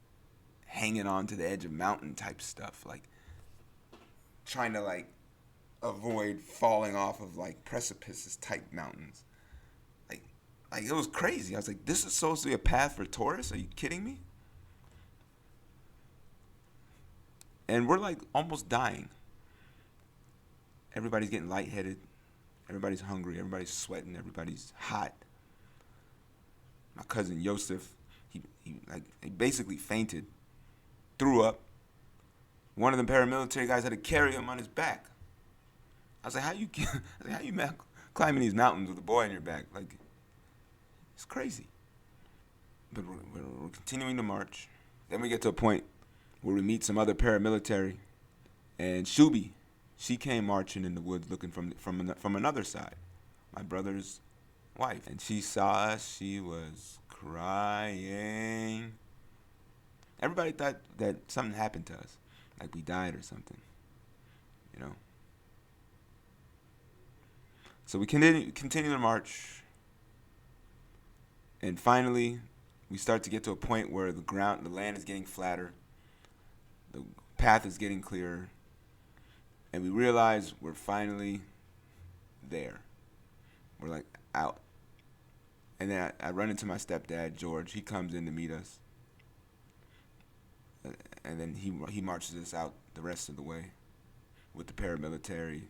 hanging on to the edge of mountain type stuff. Like trying to like avoid falling off of like precipices type mountains. Like it was crazy. I was like, this is supposed to be a path for tourists? Are you kidding me? And we're like almost dying. Everybody's getting lightheaded. Everybody's hungry. Everybody's sweating. Everybody's hot. My cousin Yosef, he basically fainted, threw up. One of the paramilitary guys had to carry him on his back. I was like, how you climbing these mountains with a boy on your back? Like, it's crazy. But we're continuing to march. Then we get to a point where we meet some other paramilitary, and Shubi, she came marching in the woods looking from another side, my brother's wife. And she saw us. She was crying. Everybody thought that something happened to us, like we died or something, you know. So we continue to march, and finally we start to get to a point where the land is getting flatter, the path is getting clearer, and we realize we're finally there. We're like out. And then I run into my stepdad, George. He comes in to meet us. And then he marches us out the rest of the way with the paramilitary.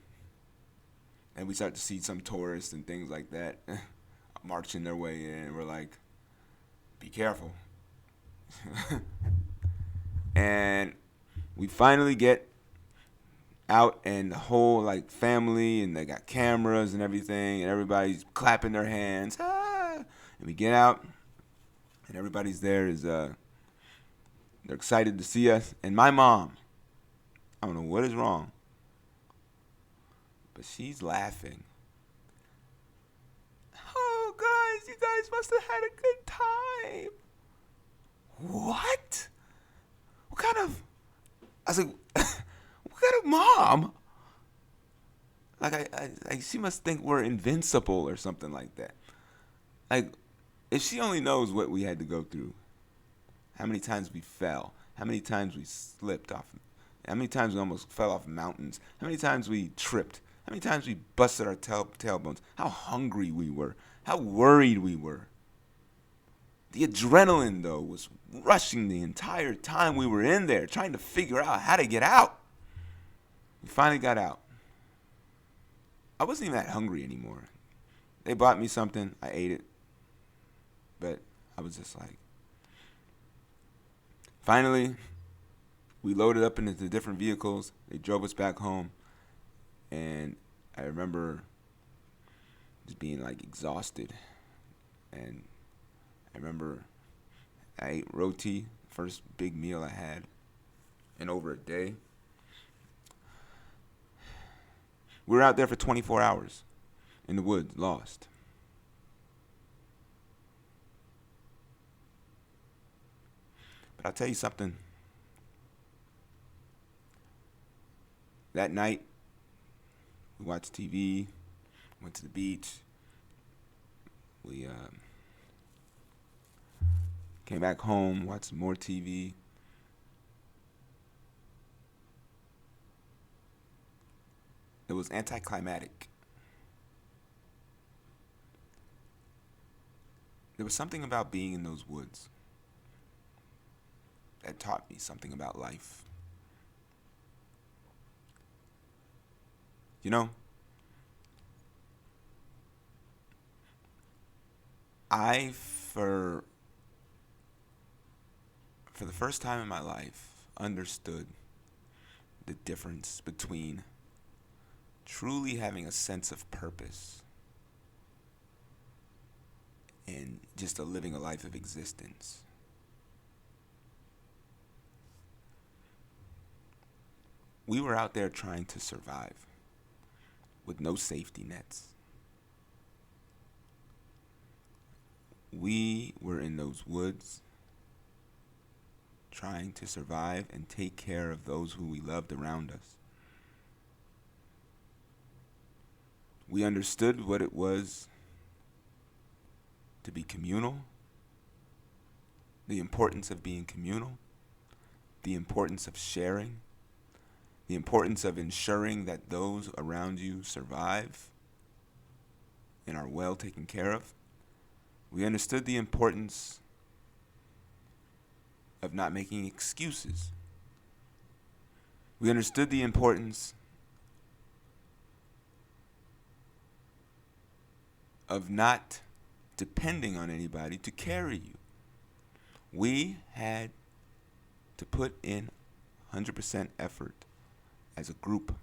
And we start to see some tourists and things like that marching their way in. And we're like, be careful. And we finally get out, and the whole like family, and they got cameras and everything, and everybody's clapping their hands. And we get out, and everybody's there they're excited to see us. And my mom, I don't know what is wrong, but she's laughing. Oh, guys, you guys must have had a good time. What? What kind of... I was like, what kind of mom? Like, I she must think we're invincible or something like that. Like, if she only knows what we had to go through, how many times we fell, how many times we slipped off, how many times we almost fell off mountains, how many times we tripped, how many times we busted our tailbones, how hungry we were, how worried we were. The adrenaline, though, was rushing the entire time we were in there, trying to figure out how to get out. We finally got out. I wasn't even that hungry anymore. They bought me something, I ate it, but I was just like... Finally, we loaded up into the different vehicles. They drove us back home, and I remember just being like exhausted, and I remember I ate roti, first big meal I had in over a day. We were out there for 24 hours in the woods, lost. But I'll tell you something. That night, we watched TV, went to the beach. We came back home, watched some more TV. It was anticlimactic. There was something about being in those woods that taught me something about life. You know, I for the first time in my life understood the difference between truly having a sense of purpose and just living a life of existence. We were out there trying to survive with no safety nets. We were in those woods trying to survive and take care of those who we loved around us. We understood what it was to be communal, the importance of being communal, the importance of sharing, the importance of ensuring that those around you survive and are well taken care of. We understood the importance of not making excuses. We understood the importance of not depending on anybody to carry you. We had to put in 100% effort as a group.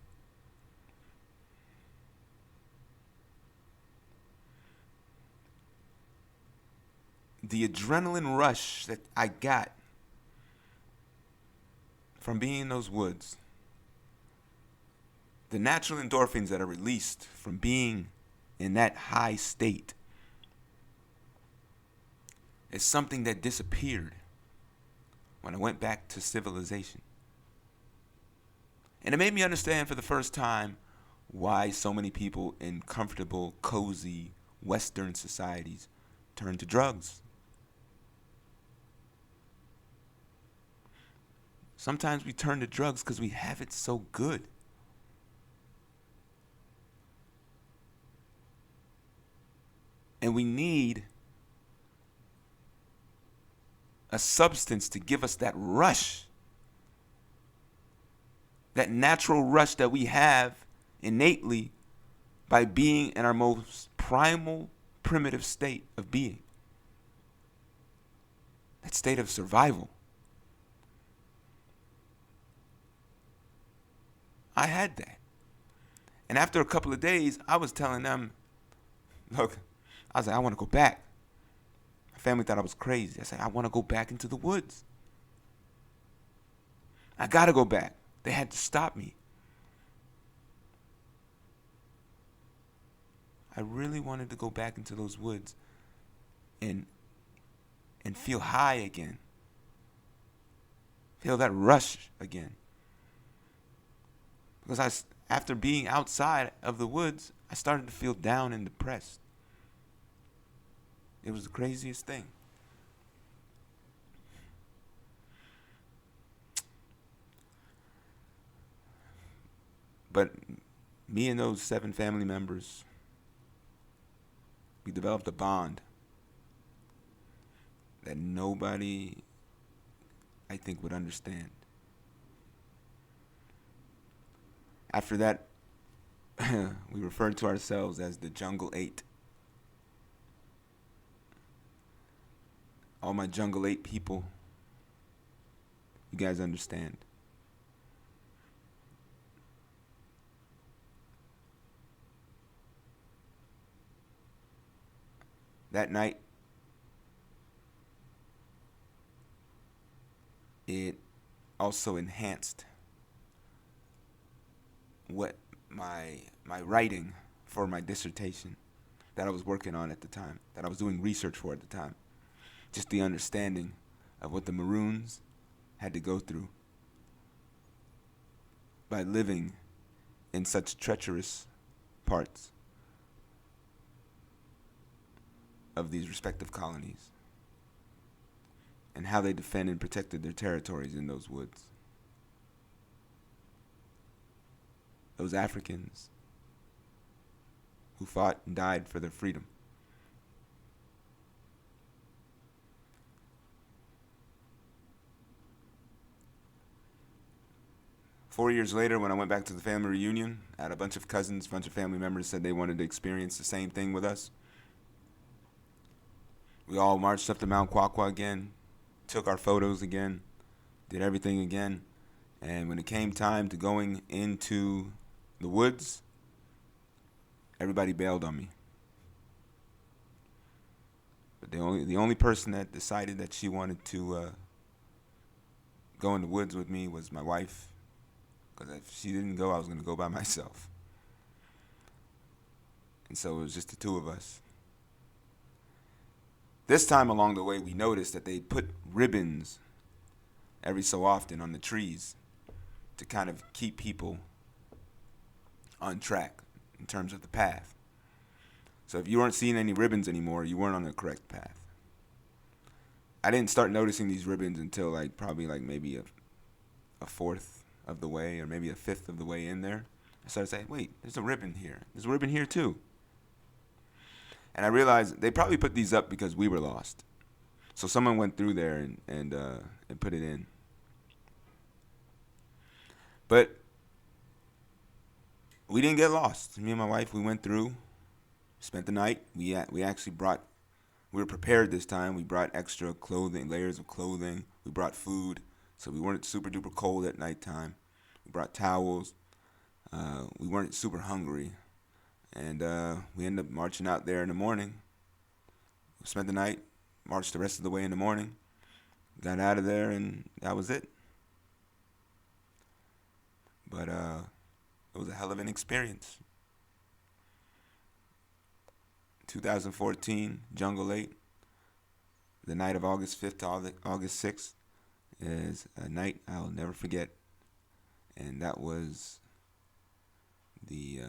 The adrenaline rush that I got from being in those woods, the natural endorphins that are released from being in that high state, is something that disappeared when I went back to civilization. And it made me understand for the first time why so many people in comfortable, cozy Western societies turn to drugs. Sometimes we turn to drugs because we have it so good. And we need a substance to give us that rush, that natural rush that we have innately by being in our most primal, primitive state of being. That state of survival. I had that. And after a couple of days, I was telling them, look, I was like, I want to go back. My family thought I was crazy. I said, I want to go back into the woods. I got to go back. They had to stop me. I really wanted to go back into those woods and feel high again. Feel that rush again. Because after being outside of the woods, I started to feel down and depressed. It was the craziest thing. But me and those 7 family members, we developed a bond that nobody, I think, would understand. After that, we referred to ourselves as the Jungle 8. All my Jungle 8 people, you guys understand. that night, it also enhanced what my writing for my dissertation that I was working on at the time, that I was doing research for at the time. Just the understanding of what the Maroons had to go through by living in such treacherous parts of these respective colonies, and how they defended and protected their territories in those woods. Those Africans who fought and died for their freedom. Four years later, when I went back to the family reunion, I had a bunch of cousins, a bunch of family members said they wanted to experience the same thing with us. We all marched up to Mount Quaqua again, took our photos again, did everything again. And when it came time to going into the woods, everybody bailed on me. But the only person that decided that she wanted to go in the woods with me was my wife. Because if she didn't go, I was going to go by myself. And so it was just the two of us. This time along the way, we noticed that they put ribbons every so often on the trees to kind of keep people on track in terms of the path. So if you weren't seeing any ribbons anymore, you weren't on the correct path. I didn't start noticing these ribbons until probably maybe a fourth of the way, or maybe a fifth of the way in there. I started saying, wait, there's a ribbon here. There's a ribbon here too. And I realized they probably put these up because we were lost. So someone went through there and put it in. But we didn't get lost. Me and my wife, we went through, spent the night. We actually we were prepared this time. We brought extra clothing, layers of clothing. We brought food, so we weren't super duper cold at nighttime. We brought towels. We weren't super hungry. And we ended up marching out there in the morning. We spent the night, marched the rest of the way in the morning, got out of there, and that was it. But it was a hell of an experience. 2014, Jungle 8, the night of August 5th to August 6th is a night I'll never forget. And that was the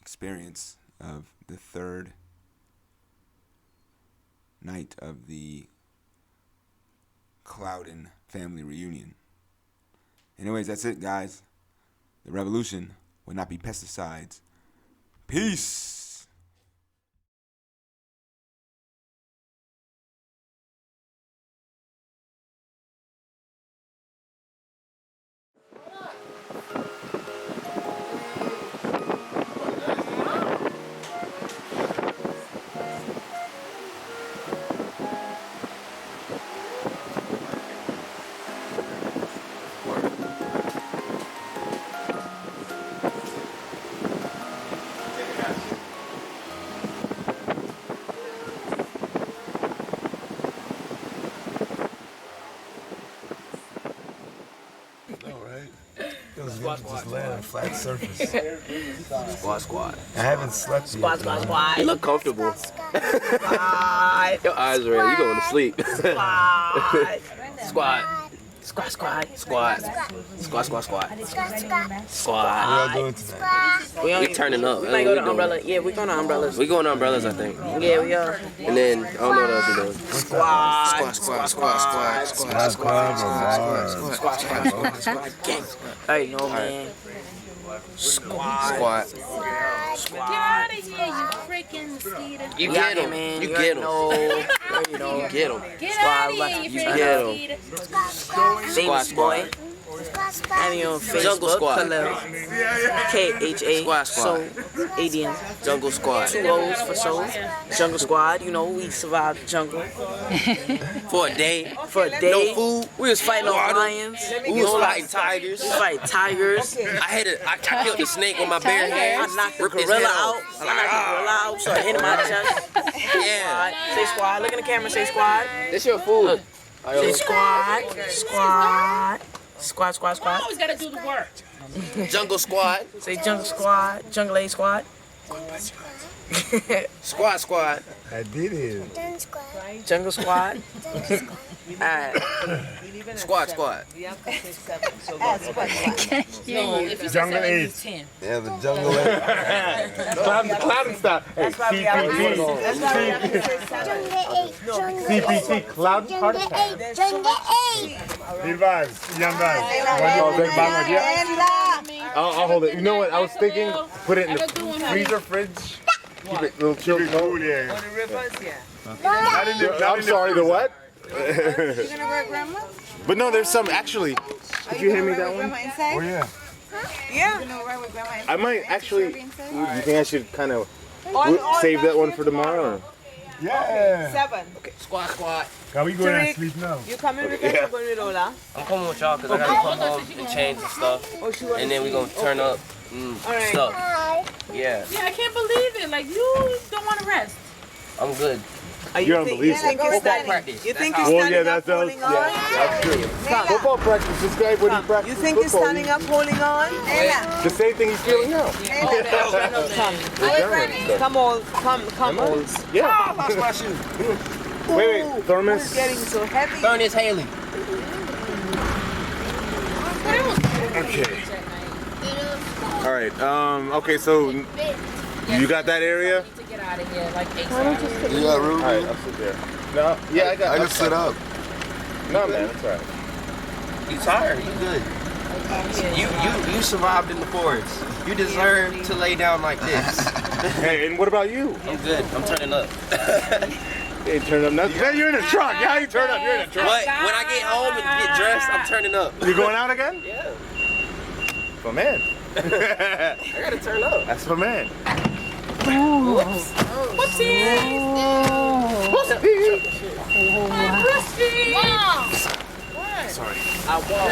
experience of the third night of the Clouden family reunion. Anyways, that's it, guys. The revolution will not be pesticides. Peace. Just land on a flat surface. Squat. I haven't slept yet. Squat. You look comfortable. Squat. Your eyes are red. You going to sleep. Squat. Squat. Squat, squat. Squat. Squat, squat, squat. What Squat. y'all doing tonight? We turning up. We might go to umbrella. Yeah, we going to umbrellas. We going to umbrellas, I think. Yeah, we are. And then, I don't know what else we're doing. Squat. Squat. Hey, no, man. Squat. Get out of here, you freaking mosquito. You get him. Man. You get him. You know. Get him. Get out of here, you You freaking get him. mosquito. Famous boy. And me on Facebook, Jungle Squad. Khalil. KHA. Squad. So, ADN. Jungle Squad. 2 O's for show. Jungle Squad, you know, we survived the jungle. For a day. For a day. No food. We was fighting off Water. lions. We was fighting tigers. We was fighting tigers. I killed the snake with my bare hands. I knocked the Ripped his gorilla head out. off. I knocked the gorilla out. So I hit him out the chest. Yeah. Say squad. Look in the camera. Say squad. This your food. Say squad. Squad. Squad. Squad. I Squad. always gotta do the work. Jungle Squad. Say jungle squad. Jungle A squad. Squad. I did it. Jungle squad. Alright. Squad. No, if you say Jungle 7, eight. it's 10. Yeah, the jungle. Cloud style. Hey, CPT, cloud heart attack. Dilbaz, young guys. I'll hold it. You know what? I was thinking, put it in the freezer fridge. Keep it a little chilled. Cool, yeah. I'm sorry, the what? But no, there's some actually. Did you hand me that one? Oh yeah. Yeah. I might actually. Do you think I should kind of save that one for tomorrow? Or? Yeah. 7. Squad. Can we go and sleep now? You coming with us or going with Ola? I'm coming with y'all because I gotta come home and change and stuff. And then we gonna turn up stuff. Yeah, Yeah, I can't believe it. Like, you don't want to rest. I'm good. You're unbelievable. Football practice. You think That's you're Well, standing yeah, up holding on? that's true. Football practice. This guy, when he You practices think you're football, standing up holding on? the same thing he's feeling now. Come on, come on. Yeah. Lost my shoe. Wait, It's Thermos. getting so heavy. Ernest Haley. Okay. All right. Okay. So you got that area? To get out of here, like 8 You got room? All right. I'll sit there. No. Yeah, I I can sit up. No, man. That's all right. You tired? You good? You survived in the forest. You deserve to lay down like this. Hey, and what about you? I'm good. I'm turning up. Hey, turn up nothing. Yeah, you're in a truck. Yeah, you turn up. You're in a truck. But when I get home and get dressed, I'm turning up. You going out again? Yeah. My man. I gotta turn up. That's my man. Sorry.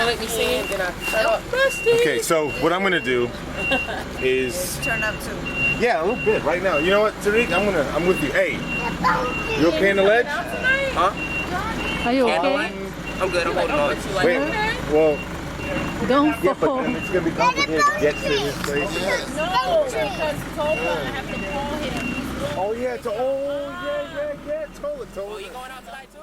Let me see it. Then I turn up. Okay, so what I'm gonna do is Turn up too. yeah, a little bit right now. You know what, Tariq? I'm with you. Hey, you okay on the ledge? Huh? Are you okay? I'm good. I'm holding on. Wait, well, Don't yeah, but fall. then it's gonna be complicated to get to this place. No, because Tola, I have to call him. Oh yeah, yeah, toll it. You going out tonight too?